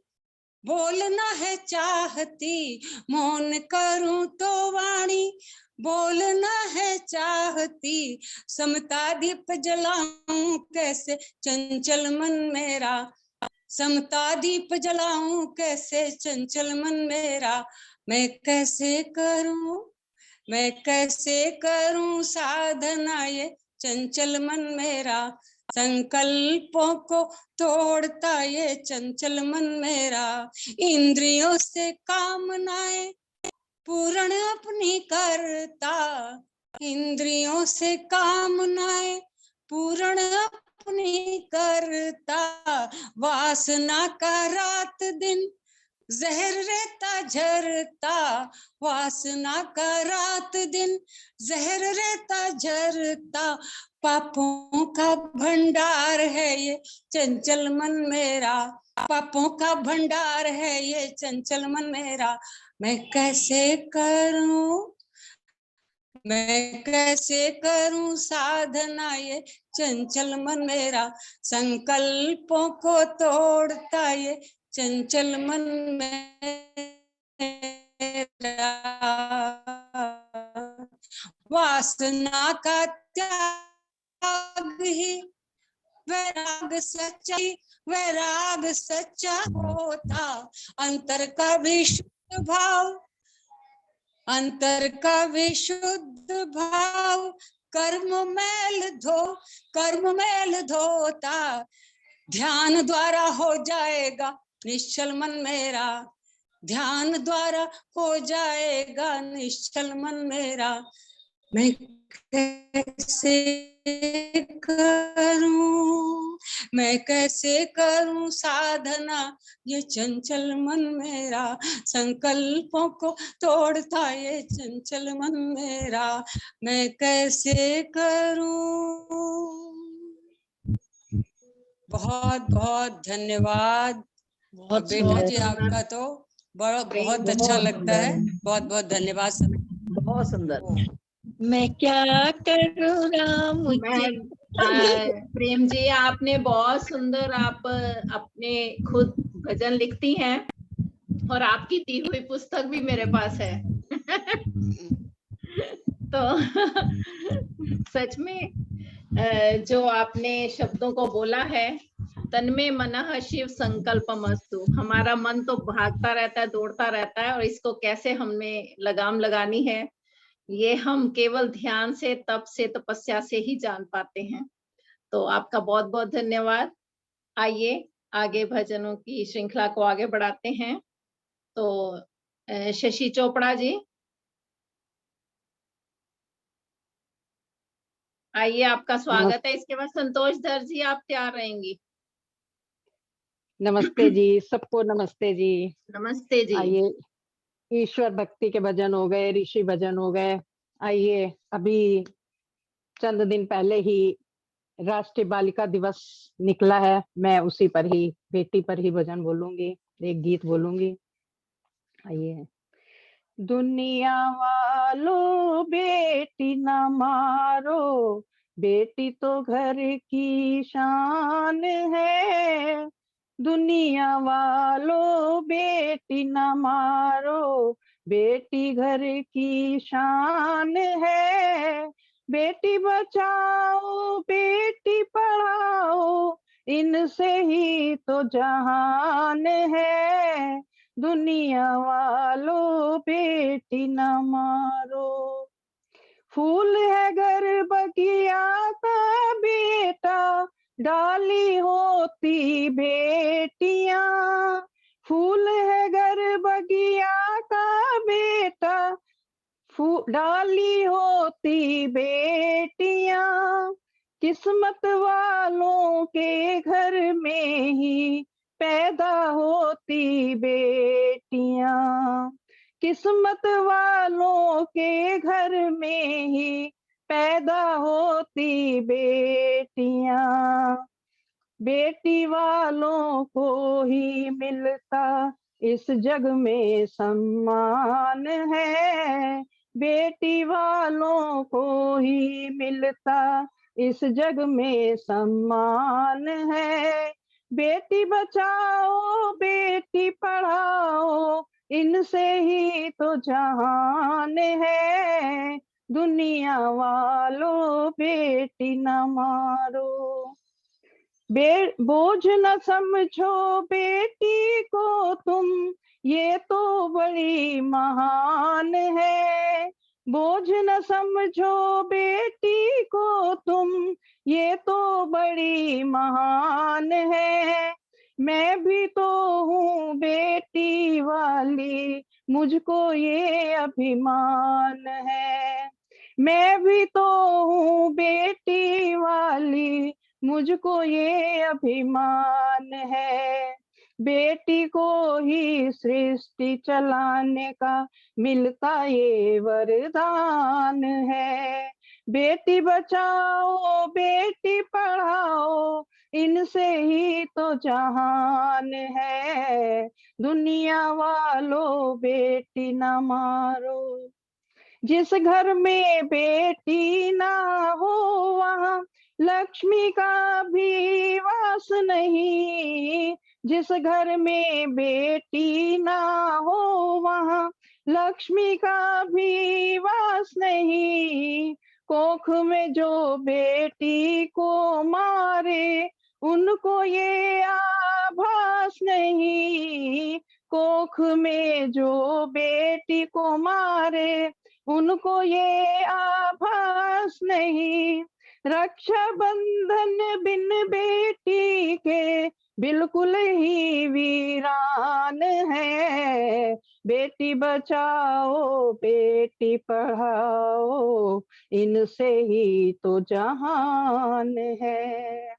बोलना है चाहती, मौन करूं तो वाणी बोलना है चाहती, समता दीप जलाऊं कैसे चंचल मन मेरा, समता दीप जलाऊं कैसे चंचल मन मेरा, मैं कैसे करूं साधना ये चंचल मन मेरा, संकल्पों को तोड़ता ये चंचल मन मेरा, इंद्रियों से कामनाएं पूर्ण अपनी करता, इंद्रियों से कामनाएं पूर्ण अपनी करता, वासना का रात दिन जहर रहता झरता, वासना का रात दिन जहर रहता झरता, पापों का भंडार है ये चंचल मन मेरा, पापों का भंडार है ये चंचल मन मेरा, मैं कैसे करूं साधना ये चंचल मन मेरा, संकल्पों को तोड़ता ये चंचल मन मेरा, वासना का त्याग ही वैराग सच्चा होता, अंतर का विशुद्ध भाव कर्म मैल धोता, ध्यान द्वारा हो जाएगा निश्चल मन मेरा, ध्यान द्वारा हो जाएगा निश्चल मन मेरा, मैं कैसे करूं साधना ये चंचल मन मेरा, संकल्पों को तोड़ता ये चंचल मन मेरा, मैं कैसे करूं। बहुत बहुत धन्यवाद बेटा जी, आपका तो बहुत अच्छा लगता है, बहुत बहुत धन्यवाद, बहुत सुंदर। मैं क्या करूं राम मुझे। प्रेम जी, आपने बहुत सुंदर, आप अपने खुद भजन लिखती हैं और आपकी दी हुई पुस्तक भी मेरे पास है। तो सच में जो आपने शब्दों को बोला है, तन्मे मनः शिव संकल्पमस्तु, हमारा मन तो भागता रहता है, दौड़ता रहता है, और इसको कैसे हमें लगाम लगानी है ये हम केवल ध्यान से, तप से, तपस्या से ही जान पाते हैं। तो आपका बहुत बहुत धन्यवाद। आइए आगे भजनों की श्रृंखला को आगे बढ़ाते हैं। तो शशि चोपड़ा जी आइए, आपका स्वागत है। इसके बाद संतोष धर जी, आप तैयार रहेंगी। नमस्ते जी, सबको नमस्ते जी। नमस्ते जी। आइए, ईश्वर भक्ति के भजन हो गए, ऋषि भजन हो गए। आइए, अभी चंद दिन पहले ही राष्ट्रीय बालिका दिवस निकला है, मैं उसी पर ही, बेटी पर ही भजन बोलूंगी, एक गीत बोलूंगी। आइए। दुनिया वालों बेटी न मारो, बेटी तो घर की शान है। दुनिया वालों बेटी न मारो, बेटी घर की शान है। बेटी बचाओ बेटी पढ़ाओ, इनसे ही तो जहान है। दुनिया वालों बेटी न मारो। फूल है घर बगिया का बेटा, डाली होती बेटियां। फूल है घर बगिया का बेटा, डाली होती बेटियां। किस्मत वालों के घर में ही पैदा होती बेटियां। किस्मत वालों के घर में ही पैदा होती बेटियां। बेटी वालों को ही मिलता इस जग में सम्मान है। बेटी वालों को ही मिलता इस जग में सम्मान है। बेटी बचाओ बेटी पढ़ाओ, इनसे ही तो जहान है। दुनिया वालों बेटी न मारो। बोझ न समझो बेटी को तुम, ये तो बड़ी महान है। बोझ न समझो बेटी को तुम, ये तो बड़ी महान है। मैं भी तो हूँ बेटी वाली, मुझको ये अभिमान है। मैं भी तो हूँ बेटी वाली, मुझको ये अभिमान है। बेटी को ही सृष्टि चलाने का मिलता ये वरदान है। बेटी बचाओ बेटी पढ़ाओ, इनसे ही तो जहान है। दुनिया वालों बेटी न मारो। जिस घर में बेटी ना हो, वहाँ लक्ष्मी का भी वास नहीं। जिस घर में बेटी ना हो, वहाँ लक्ष्मी का भी वास नहीं। कोख में जो बेटी को मारे, उनको ये आभास नहीं। कोख में जो बेटी को मारे, उनको ये आभास नहीं। रक्षा बंधन बिन बेटी के बिल्कुल ही वीरान है। बेटी बचाओ बेटी पढ़ाओ, इनसे ही तो जहान है।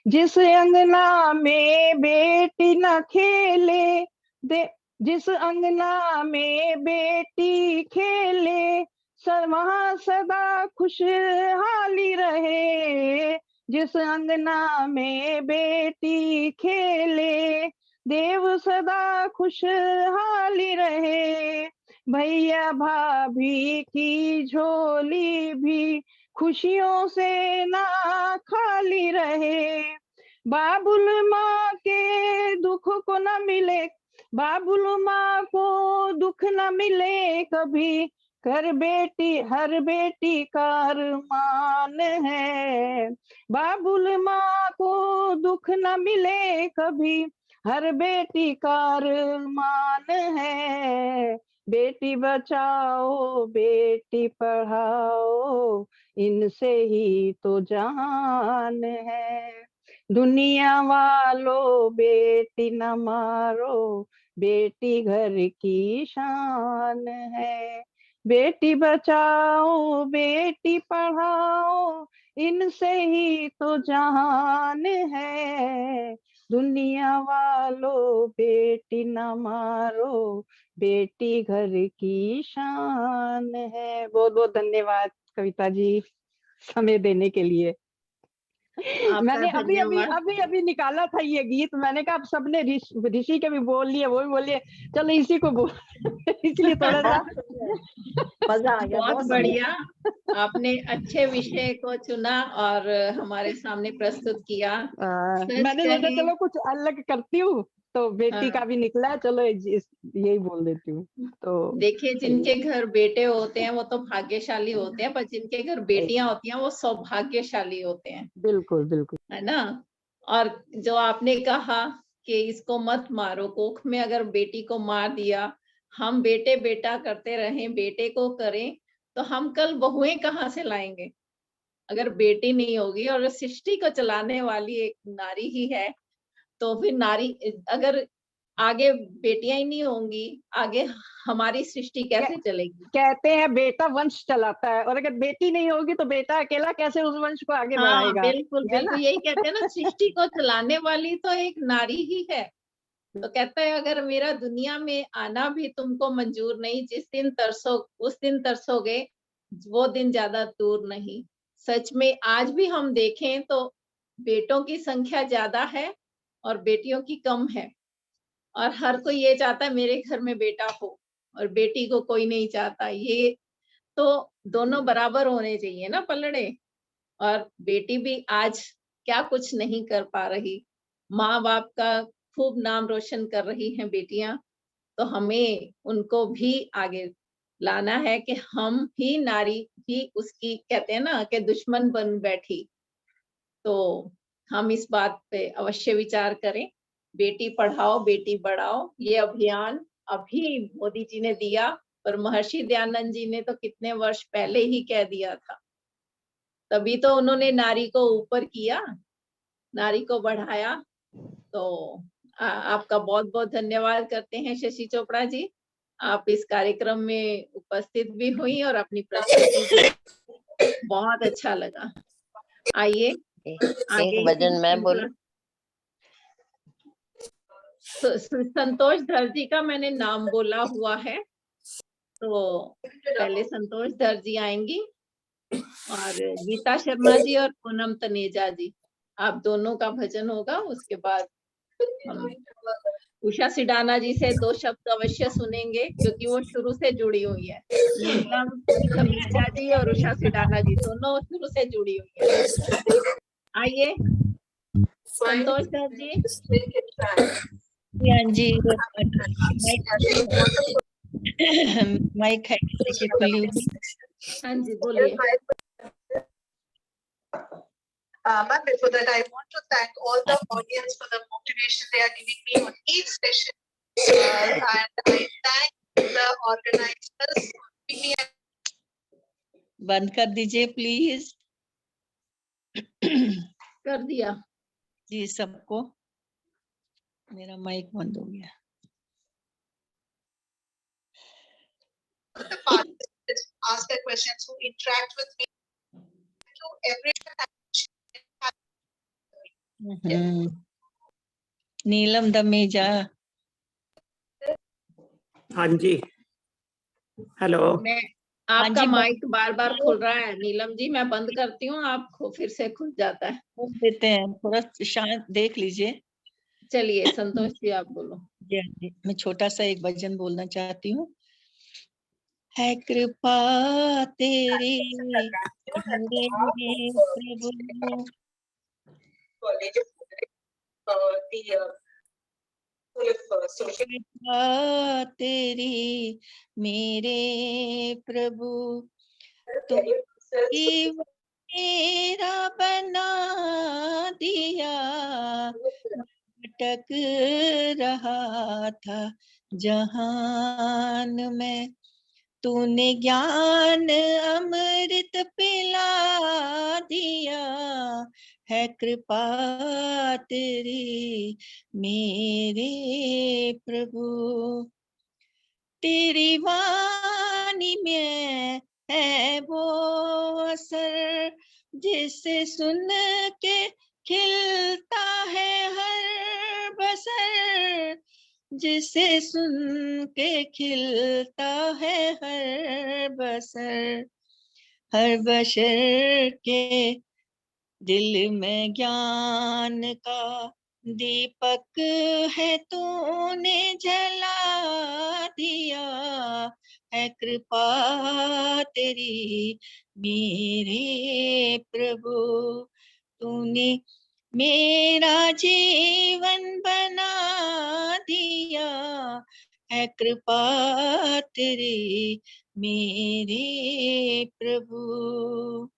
जिस अंगना में बेटी न खेले, जिस अंगना में बेटी खेले, वहाँ सदा खुशहाली रहे। जिस अंगना में बेटी खेले, देव सदा खुशहाली रहे। भैया भाभी की झोली भी खुशियों से ना खाली रहे। बाबुल माँ के दुख को न मिले, बाबुल माँ को दुख न मिले कभी, कर बेटी हर बेटी का अरमान है। बाबुल माँ को दुख न मिले कभी, हर बेटी का अरमान है। बेटी बचाओ बेटी पढ़ाओ, इनसे ही तो जहान है। दुनिया वालों बेटी न मारो, बेटी घर की शान है। बेटी बचाओ बेटी पढ़ाओ, इनसे ही तो जहान है। दुनिया वालों बेटी न मारो, बेटी घर की शान है। बहुत बहुत धन्यवाद कविता जी, समय देने के लिए। मैंने अभी अभी धन्यवाद। अभी अभी निकाला था ये गीत, मैंने कहा अब सबने ऋषि के भी बोल लिए, वो भी बोलिए, चलो इसी को बोल इसलिए थोड़ा सा मजा आ गया, बहुत बहुत बढ़िया, आपने अच्छे विषय को चुना और हमारे सामने प्रस्तुत किया। सच मैंने सोचा कहें, चलो कुछ अलग करती हूँ, तो बेटी का हाँ, भी निकला है, चलो यही बोल देती हूँ। तो देखिए जिनके घर बेटे होते हैं वो तो भाग्यशाली होते हैं, पर जिनके घर बेटियां होती हैं वो सौभाग्यशाली होते हैं, बिल्कुल बिल्कुल है ना। और जो आपने कहा कि इसको मत मारो, कोख में अगर बेटी को मार दिया, हम बेटे बेटा करते रहें, बेटे को करें, तो हम कल बहुएं कहाँ से लाएंगे अगर बेटी नहीं होगी। और सृष्टि को चलाने वाली एक नारी ही है, तो फिर नारी अगर आगे बेटियां ही नहीं होंगी, आगे हमारी सृष्टि कैसे चलेगी। कहते हैं बेटा वंश चलाता है, और अगर बेटी नहीं होगी तो बेटा अकेला कैसे उस वंश को आगे हाँ, बढ़ाएगा, बिल्कुल है ना। बिल्कुल, यही कहते हैं ना, सृष्टि को चलाने वाली तो एक नारी ही है। तो कहता है अगर मेरा दुनिया में आना भी तुमको मंजूर नहीं, जिस दिन तरसो उस दिन तरसोगे, वो दिन ज्यादा दूर नहीं। सच में आज भी हम देखें तो बेटों की संख्या ज्यादा है और बेटियों की कम है, और हर कोई ये चाहता है मेरे घर में बेटा हो, और बेटी को कोई नहीं चाहता। ये तो दोनों बराबर होने चाहिए ना पलड़े। और बेटी भी आज क्या कुछ नहीं कर पा रही, माँ बाप का खूब नाम रोशन कर रही हैं बेटियां, तो हमें उनको भी आगे लाना है कि हम ही नारी भी उसकी, कहते हैं ना कि दुश्मन बन बैठी। तो हम इस बात पे अवश्य विचार करें। बेटी पढ़ाओ बेटी बढ़ाओ ये अभियान अभी मोदी जी ने दिया, पर महर्षि दयानंद जी ने तो कितने वर्ष पहले ही कह दिया था। तभी तो उन्होंने नारी को ऊपर किया, नारी को बढ़ाया। तो आपका बहुत बहुत धन्यवाद करते हैं शशि चोपड़ा जी, आप इस कार्यक्रम में उपस्थित भी हुई और अपनी प्रस्तुति दी, बहुत अच्छा लगा। आइए आगे एक भजन मैं बोलूं? संतोष धर जी का मैंने नाम बोला हुआ है, तो पहले संतोष धर जी आएंगी, और गीता शर्मा जी और पूनम तनेजा जी, आप दोनों का भजन होगा। उसके बाद हम उषा सिडाना जी से 2 शब्द अवश्य सुनेंगे, क्योंकि वो शुरू से जुड़ी हुई है। नीलम तमीजा जी और उषा सिडाना जी दोनों शुरू से जुड़ी हुई है। आइए संतोष धर जी। हाँ जी, माइक है किसी की खुली हुई? हाँ जी बोलिए। Ma'am, before that, I want to thank all the audience for the motivation they are giving me on each session. And I thank the organizers. बंद कर दीजिए प्लीज। कर दिया जी सबको, मेरा माइक बंद हो गया। The participants ask their questions, who interact with me. To everyone. नीलम दमेजा। हाँ जी, हेलो। मैं आपका माइक बार बार खुल रहा है नीलम जी, मैं बंद करती हूँ, आप फिर से खुल जाता है। खोल देते हैं, थोड़ा शांत देख लीजिए। चलिए संतोष जी आप बोलो। जी, मैं छोटा सा एक भजन बोलना चाहती हूँ। है कृपा तेरी प्रभु, कृपा तेरी मेरे प्रभु, तू मेरा बना दिया, भटक रहा था जहान में, तूने ज्ञान अमृत पिला दिया, है कृपा तेरी मेरे प्रभु, तेरी वाणी में है वो असर, जिसे सुन के खिलता है हर बसर, जिसे सुन के खिलता है हर बसर, हर बशर के दिल में ज्ञान का दीपक है तूने जला दिया है, कृपा तेरी मेरे प्रभु। तूने मेरा जीवन बना दिया है, कृपा तेरी मेरे प्रभु।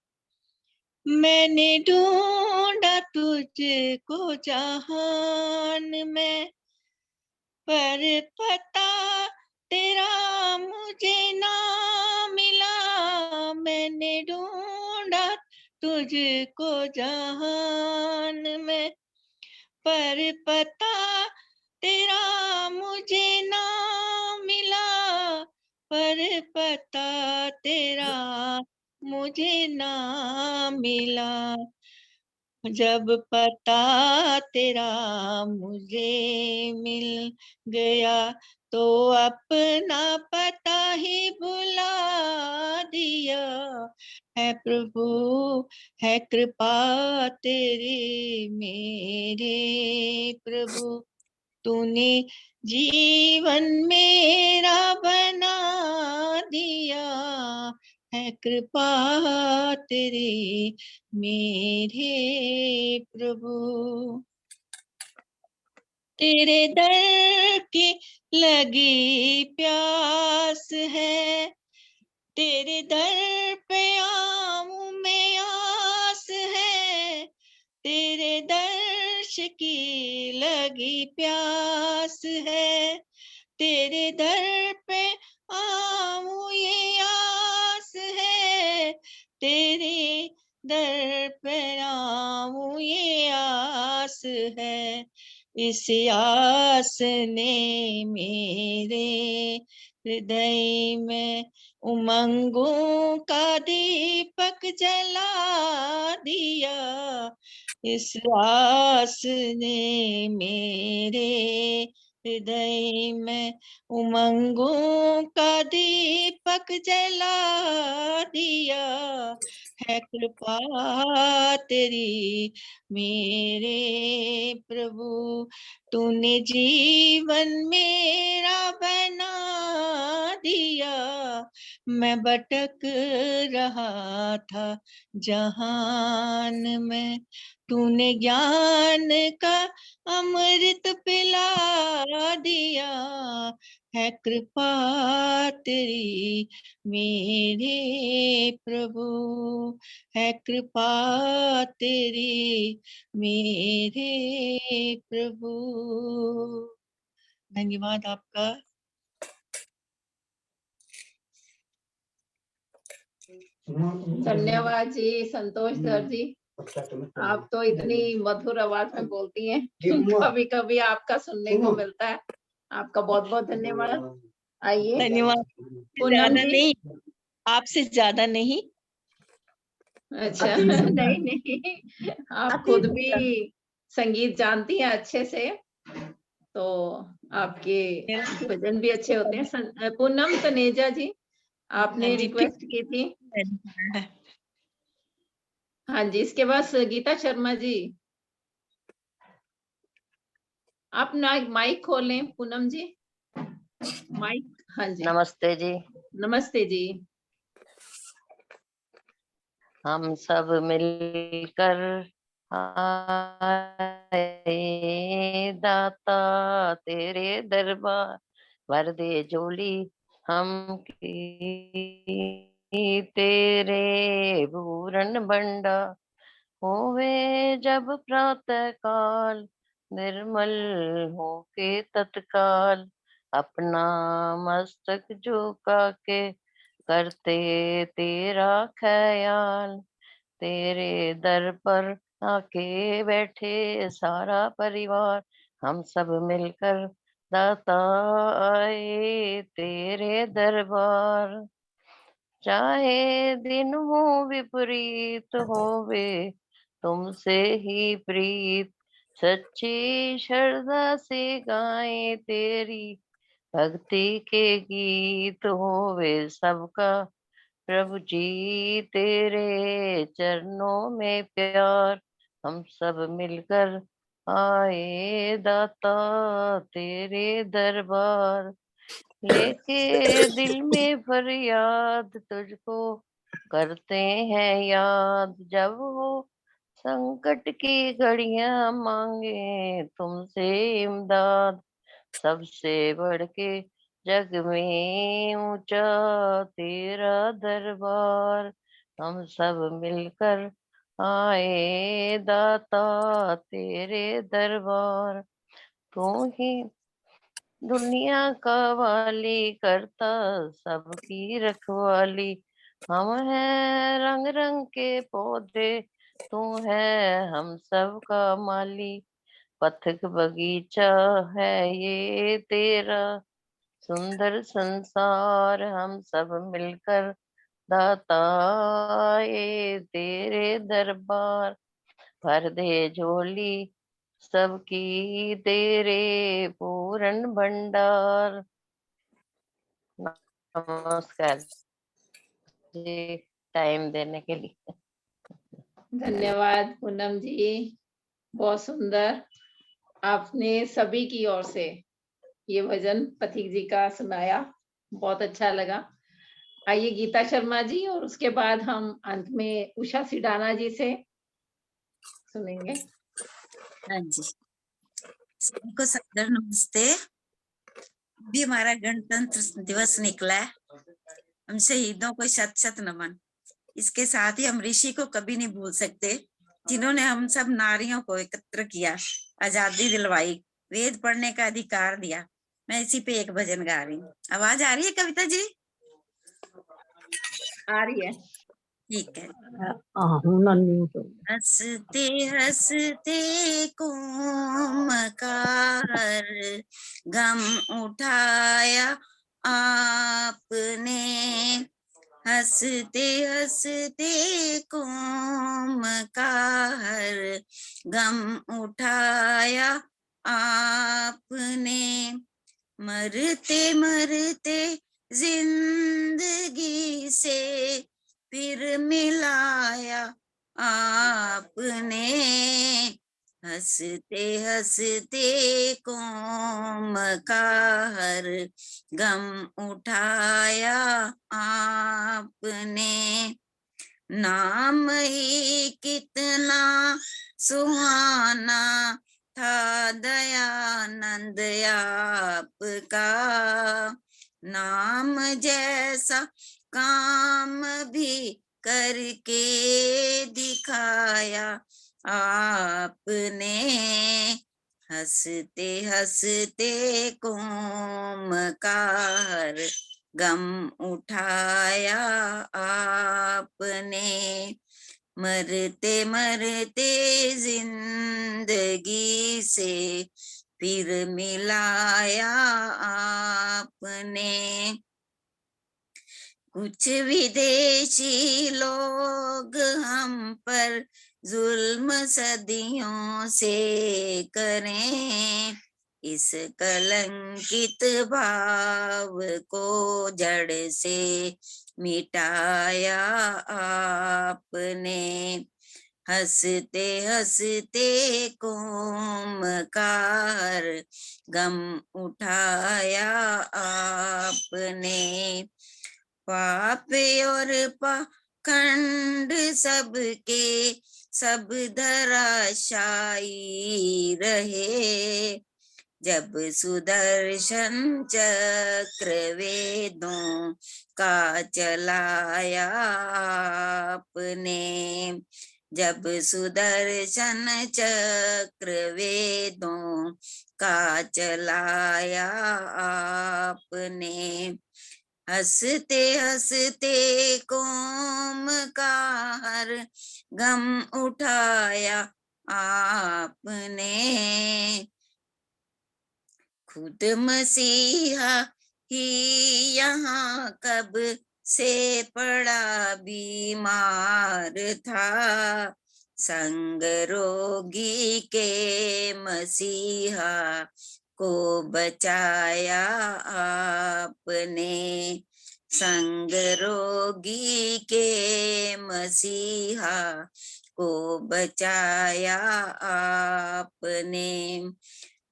मैंने ढूंढा तुझको जहान में, पर पता तेरा मुझे ना मिला। मैंने ढूंढा तुझको जहान में, पर पता तेरा मुझे ना मिला। पर पता तेरा मुझे ना मिला। जब पता तेरा मुझे मिल गया, तो अपना पता ही भुला दिया है प्रभु। है कृपा तेरी मेरे प्रभु। तूने जीवन मेरा बना दिया है, कृपा तेरी मेरे प्रभु। तेरे दर की लगी प्यास है, तेरे दर पे आऊं मैं आस है। तेरे दर्श की लगी प्यास है, तेरे दर पे आऊं ये आस है। तेरे दर पे आऊं ये आस है। इस आस ने मेरे हृदय में उमंगों का दीपक जला दिया। इस आस ने मेरे हृदय में उमंगों का दीपक जला दिया है, कृपा तेरी मेरे प्रभु। तूने जीवन मेरा बना दिया। मैं भटक रहा था जहान में, तूने ज्ञान का अमृत पिला दिया है, कृपा तेरी मेरे प्रभु। है कृपा तेरी मेरे प्रभु। धन्यवाद आपका। धन्यवाद जी संतोष सर जी। आप तो इतनी मधुर आवाज में बोलती हैं, कभी कभी आपका सुनने को मिलता है। आपका बहुत बहुत धन्यवाद। आइए धन्यवाद। पूनम ज्यादा जी। नहीं, आपसे ज्यादा नहीं। अच्छा नहीं नहीं, आप खुद भी संगीत जानती हैं अच्छे से, तो आपके भजन भी अच्छे होते हैं। पूनम तनेजा जी, आपने रिक्वेस्ट की थी। हाँ जी, इसके बाद गीता शर्मा जी, आप माइक खोलें पूनम जी, माइक। हाँ जी, नमस्ते जी। नमस्ते जी। हम सब मिलकर आए दाता तेरे दरबार, भर दे झोली हम की तेरे पूरन भंडा। होवे जब प्रातः काल, निर्मल होके तत्काल, अपना मस्तक झुका के करते तेरा ख्याल। तेरे दर पर आके बैठे सारा परिवार, हम सब मिलकर दाता आए तेरे दरबार। चाहे दिन हो विपरीत होवे तुमसे ही प्रीत, सच्ची श्रद्धा से गाए तेरी भक्ति के गीत। होवे सबका प्रभु जी तेरे चरणों में प्यार, हम सब मिलकर आए दाता तेरे दरबार, लेके दिल में फरियाद तुझको करते हैं याद, जब वो संकट की घड़ियां मांगे तुमसे इमदाद, सबसे बढ़ के जग में ऊंचा तेरा दरबार, हम सब मिलकर आए दाता तेरे दरबार, तू ही दुनिया का वाली करता सबकी रखवाली, हम हैं रंग रंग के पौधे तू है हम सब का माली, पथिक बगीचा है ये तेरा सुंदर संसार, हम सब मिलकर दाता ये तेरे दरबार, भर दे झोली सबकी तेरे पूर्ण भंडार। नमस्कार जी, टाइम देने के लिए। धन्यवाद पूनम जी, बहुत सुंदर। आपने सभी की ओर से ये भजन पथिक जी का सुनाया, बहुत अच्छा लगा। आइए गीता शर्मा जी, और उसके बाद हम अंत में उषा सिडाना जी से सुनेंगे। हाँ जी, सबको सादर नमस्ते। भी हमारा गणतंत्र दिवस निकला है, हम शहीदों को शत शत नमन। इसके साथ ही हम ऋषि को कभी नहीं भूल सकते, जिन्होंने हम सब नारियों को एकत्र किया, आजादी दिलवाई, वेद पढ़ने का अधिकार दिया। मैं इसी पे एक भजन गा रही हूँ। आवाज आ रही है कविता जी? आ रही है, ठीक है। हंसते हंसते कोमकार गम उठाया आपने, हंसते हंसते कोमकार गम उठाया आपने, मरते मरते जिंदगी से फिर मिलाया आपने, हंसते हंसते कौम का हर गम उठाया आपने, नाम ही कितना सुहाना था दयानंद आपका, नाम जैसा काम भी करके दिखाया आपने, हंसते हंसते कौम का हर गम उठाया आपने, मरते मरते जिंदगी से फिर मिलाया आपने, कुछ विदेशी लोग हम पर जुल्म सदियों से करें, इस कलंकित भाव को जड़ से मिटाया आपने, हंसते हंसते कौम का हर गम उठाया आपने, पाप और पाखंड सबके सब धराशायी रहे, जब सुदर्शन चक्र वेदों का चलाया आपने, जब सुदर्शन चक्र वेदों का चलाया आपने, हंसते हंसते कौम का हर गम उठाया आपने, खुद मसीहा ही यहाँ कब से पड़ा बीमार था, संग रोगी के मसीहा को बचाया आपने, संग रोगी के मसीहा को बचाया आपने।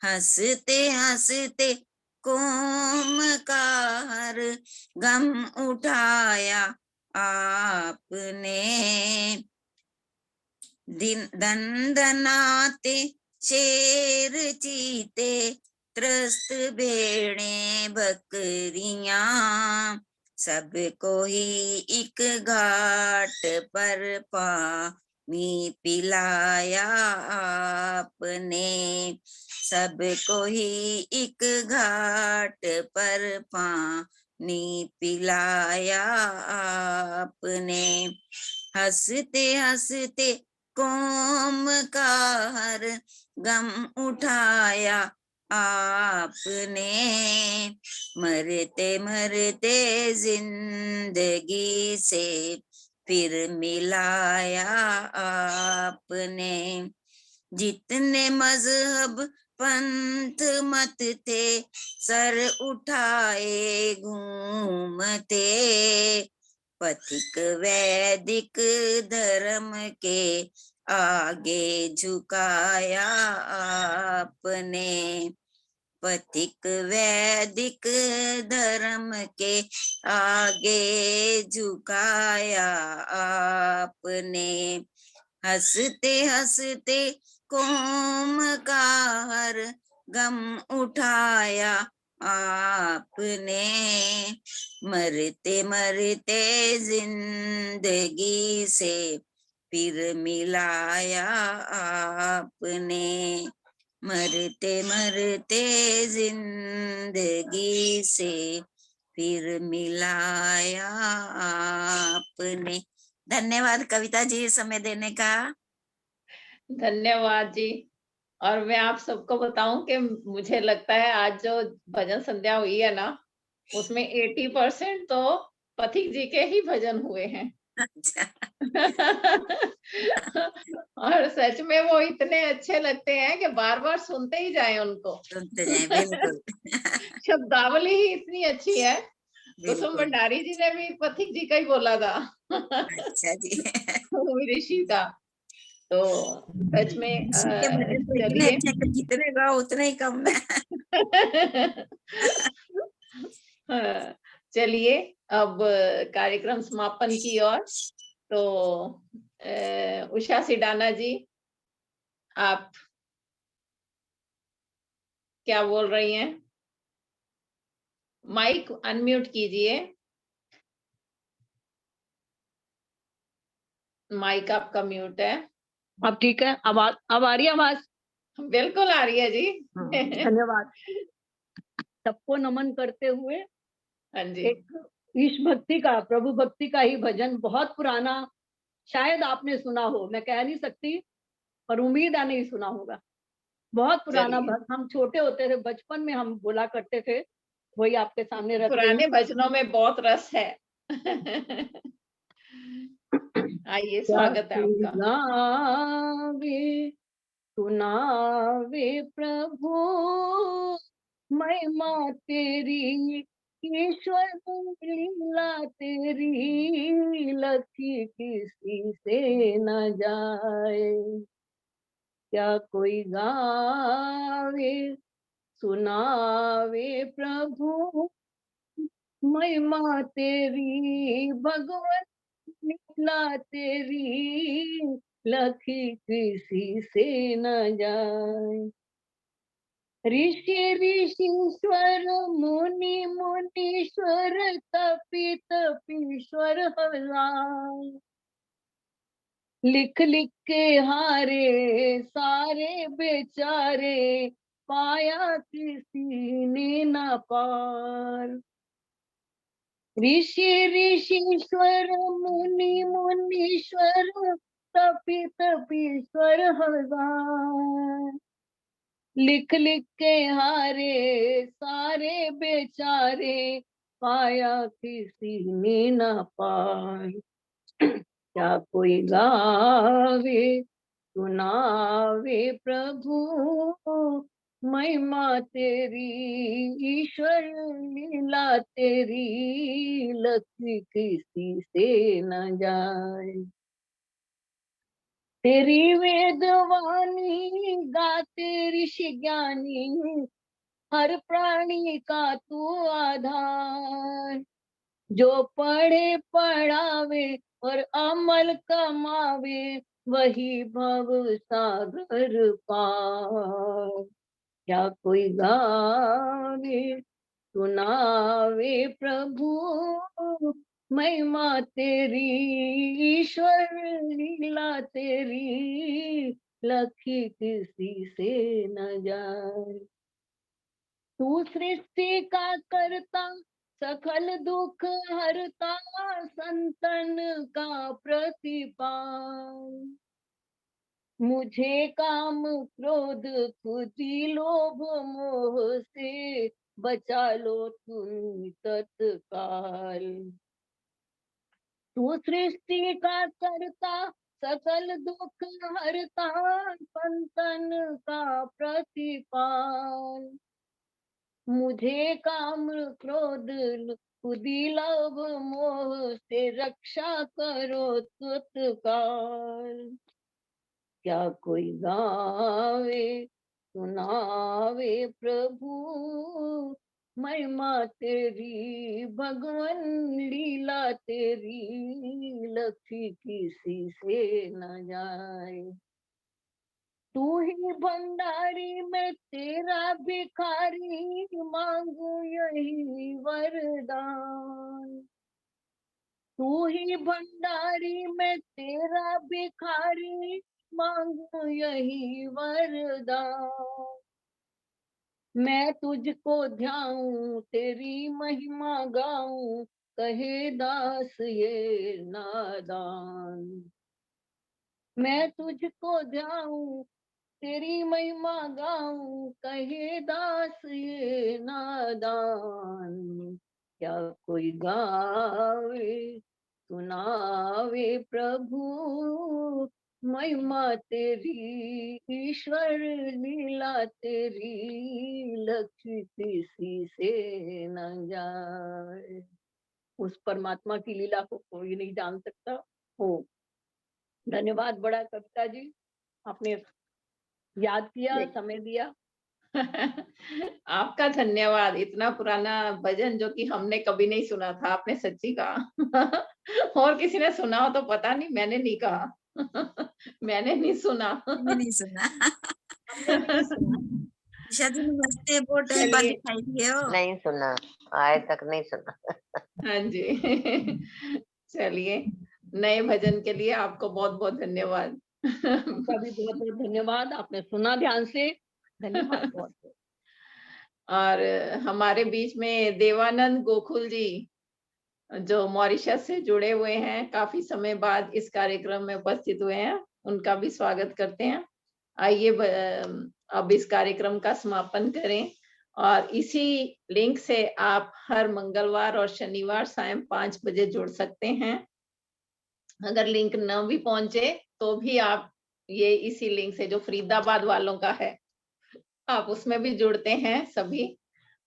हंसते हंसते कौम का हर गम उठाया आपने। दंदनाते शेर चीते त्रस्त भेड़ें बकरियां, सबको ही एक घाट पर पानी पिलाया आपने। सबको ही एक घाट पर पानी पिलाया आपने। हंसते हंसते कौम का हर गम उठाया आपने। मरते मरते जिंदगी से फिर मिलाया आपने। जितने मजहब पंथ मत थे सर उठाए घूमते, पथिक वैदिक धर्म के आगे झुकाया आपने। पथिक वैदिक धर्म के आगे झुकाया आपने। हंसते हंसते कौम का हर गम उठाया आपने। मरते मरते जिंदगी से फिर मिलाया आपने। मरते मरते जिंदगी से फिर मिलाया आपने। धन्यवाद कविता जी समय देने का। धन्यवाद जी। और मैं आप सबको बताऊं कि मुझे लगता है आज जो भजन संध्या हुई है ना, उसमें 80% तो पथिक जी के ही भजन हुए हैं। और सच में वो इतने अच्छे लगते हैं कि बार बार सुनते ही जाएं उनको। सुनते जाएं, बिल्कुल। शब्दावली ही इतनी अच्छी है। कुसुम बिल्कुल। भंडारी जी ने भी पथिक जी का ही बोला था। अच्छा जी। ऋषि का। तो सच में ऋषि के भजन तो इतने चलिए। अच्छे कि जितने गाओ उतने ही कम है। हाँ, चलिए अब कार्यक्रम समापन की ओर। तो उषा सिडाना जी, आप क्या बोल रही हैं? माइक अनम्यूट कीजिए। माइक आपका म्यूट है। अब ठीक है? आवाज अब आ रही है आवाज? बिल्कुल आ रही है जी। धन्यवाद। सबको नमन करते हुए हाँ जी। एक ईश भक्ति का, प्रभु भक्ति का ही भजन, बहुत पुराना, शायद आपने सुना हो, मैं कह नहीं सकती, पर उम्मीद है नहीं सुना होगा। बहुत पुराना भजन, हम छोटे होते थे, बचपन में हम बोला करते थे, वही आपके सामने रख रही हूँ। पुराने भजनों में बहुत रस है। आइए, स्वागत है आपका। गावे सुनावे प्रभु महिमा तेरी, ईश्वर लीला तेरी, लखी किसी से न जाए। क्या कोई गावे सुनावे प्रभु महिमा तेरी, भगवत लीला तेरी, लखी किसी से न जाए। ऋषि ऋषीश्वर मुनि मुनीश्वर, तपी तपीश्वर हजार, लिख लिख के हारे सारे बेचारे, पाया किसी ने न पार। ऋषि ऋषीश्वर मुनि मुनीश्वर, तपी तपीश्वर हजार, लिख लिख के हारे सारे बेचारे, पाया किसी ने न पाए। क्या कोई गावे सुनावे प्रभु महिमा तेरी ईश्वर लीला तेरी लक्ष्य किसी से न जाए। तेरी वेदवाणी गाते ऋषि ज्ञानी हर प्राणी का तू आधार। जो पढ़े पढ़ावे और अमल कमावे वही भव सागर पार। क्या कोई गावे सुनावे प्रभु महिमा तेरी ईश्वर लीला तेरी लखी किसी से न जाए। तू सृष्टि का करता सकल दुख हरता संतन का प्रतिपाल। मुझे काम क्रोध खुदी लोभ मोह से बचा लो तुम तत्काल। तू सृष्टि का करता सकल दुख हरता संतन का प्रतिपाल। मुझे काम क्रोध खुदी लोभ मोह से रक्षा करो तत्काल। क्या कोई गावे सुनावे प्रभु महिमा तेरी भगवन लीला तेरी लक्ष्य किसी से न जाए। तू ही भंडारी में तेरा भिखारी मांगू यही वरदान। तू ही भंडारी में तेरा भिखारी मांगू यही वरदान। मैं तुझको ध्याऊं तेरी महिमा गाऊं कहे दास ये नादान। मैं तुझको ध्याऊं तेरी महिमा गाऊं कहे दास ये नादान। क्या कोई गावे सुनावे प्रभु महिमा तेरी ईश्वर लीला तेरी लक्ष्य किसी से न जाए। उस परमात्मा की लीला को कोई नहीं जान सकता हो। धन्यवाद बड़ा कविता जी, आपने याद किया, समय दिया। आपका धन्यवाद। इतना पुराना भजन जो कि हमने कभी नहीं सुना था, आपने सच्ची कहा। और किसी ने सुना हो तो पता नहीं, मैंने नहीं कहा। मैंने नहीं सुना। नहीं सुना। ईशा जी नमस्ते, बहुत टाइम बाद दिखाई दिए हो। नहीं सुना, आज तक नहीं सुना। हाँ जी। चलिए, नए भजन के लिए आपको बहुत बहुत धन्यवाद। आपका भी बहुत बहुत धन्यवाद, आपने सुना ध्यान से, धन्यवाद बहुत। और हमारे बीच में देवानंद गोकुल जी जो मॉरिशस से जुड़े हुए हैं, काफी समय बाद इस कार्यक्रम में उपस्थित हुए हैं, उनका भी स्वागत करते हैं। आइए अब इस कार्यक्रम का समापन करें और इसी लिंक से आप हर मंगलवार और शनिवार सायं 5 बजे जुड़ सकते हैं। अगर लिंक न भी पहुंचे तो भी आप ये इसी लिंक से, जो फरीदाबाद वालों का है, आप उसमें भी जुड़ते हैं सभी,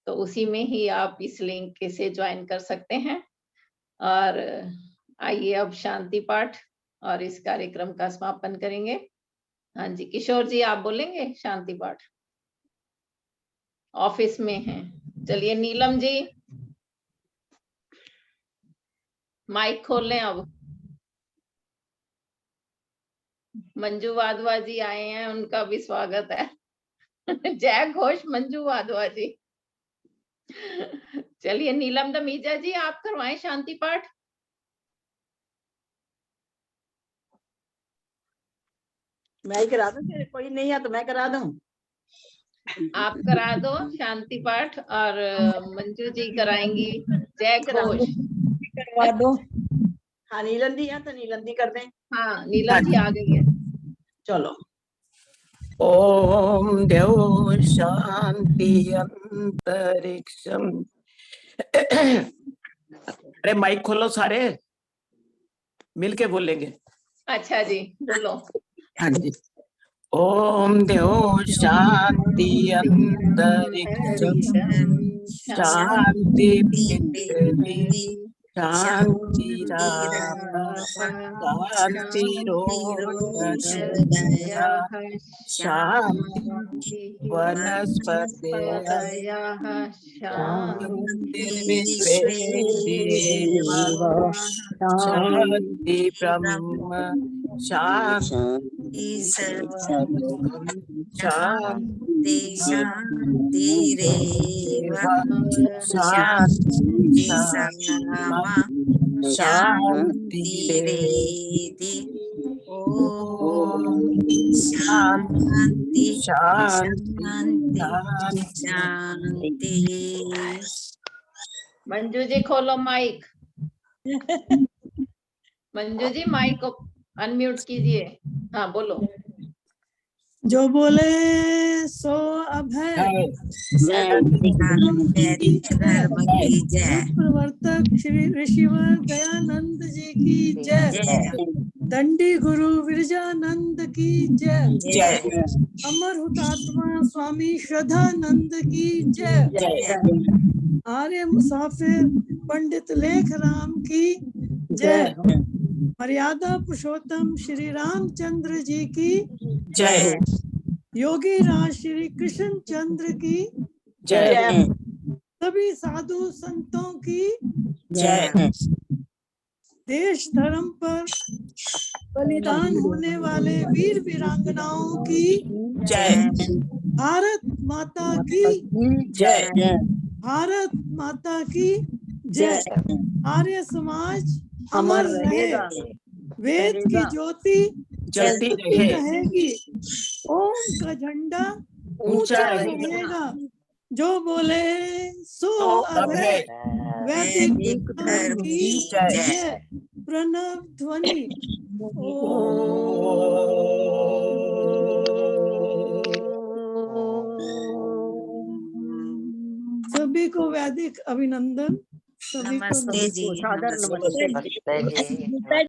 तो उसी में ही आप इस लिंक से ज्वाइन कर सकते हैं। और आइए अब शांति पाठ और इस कार्यक्रम का समापन करेंगे। हाँ जी, किशोर जी आप बोलेंगे शांति पाठ? ऑफिस में हैं। चलिए नीलम जी माइक खोल लें अब। मंजू वाधवा जी आए हैं, उनका भी स्वागत है। जय घोष मंजू वाधवा जी। चलिए नीलम दमीजा जी आप करवाएं शांति पाठ। मैं ही करा दूं, फिर कोई नहीं है तो मैं करा दूं। आप करा दो शांति पाठ और मंजू जी कराएंगी जय घोष। करवा दो। हाँ नीलम दी है तो नीलम दी कर दें। हाँ नीलम जी आ गई है। चलो। ओम देव शांति अंतरिक्षम। अरे माइक खोलो सारे, मिलके बोलेंगे। अच्छा जी बोलो। हाँ जी। ओम द्यो शांति अंतरिक्ष शांति पृथ्वी शांतिराप शांतिरोषधयः शांति वनस्पतयः शांतिर्विश्वे देवा शांति ब्रह्म शांति शांति शांतिरेव शांति सामा शांतिरेति ओम शांति शांति शांति। मंजू जी खोलो माइक। मंजू जी माइक को अनम्यूट कीजिए। हाँ बोलो। जो बोले सो अभय प्रवर्तक श्री ऋषिवर दयानंद जी की जय। दंडी गुरु विरजानंद की जय। अमर हुतात्मा स्वामी श्रद्धानंद की जय। आर्य मुसाफिर पंडित लेख राम की जय। मर्यादा पुरुषोत्तम श्री रामचंद्र जी की जय। योगी राज श्री कृष्ण चंद्र की जय। सभी साधु संतों की जय। देश धर्म पर बलिदान होने वाले वीर वीरांगनाओं की जय। भारत माता की जय। भारत माता की जय। आर्य समाज अमर रहेगा। वेद की ज्योति जलती रहेगी। ओम का झंडा ऊंचा रहेगा। जो बोले सो अभय वैदिक धर्म की जय। प्रणव ध्वनि सभी को वैदिक अभिनंदन। सभी को नमस्ते जी। सादर नमस्ते।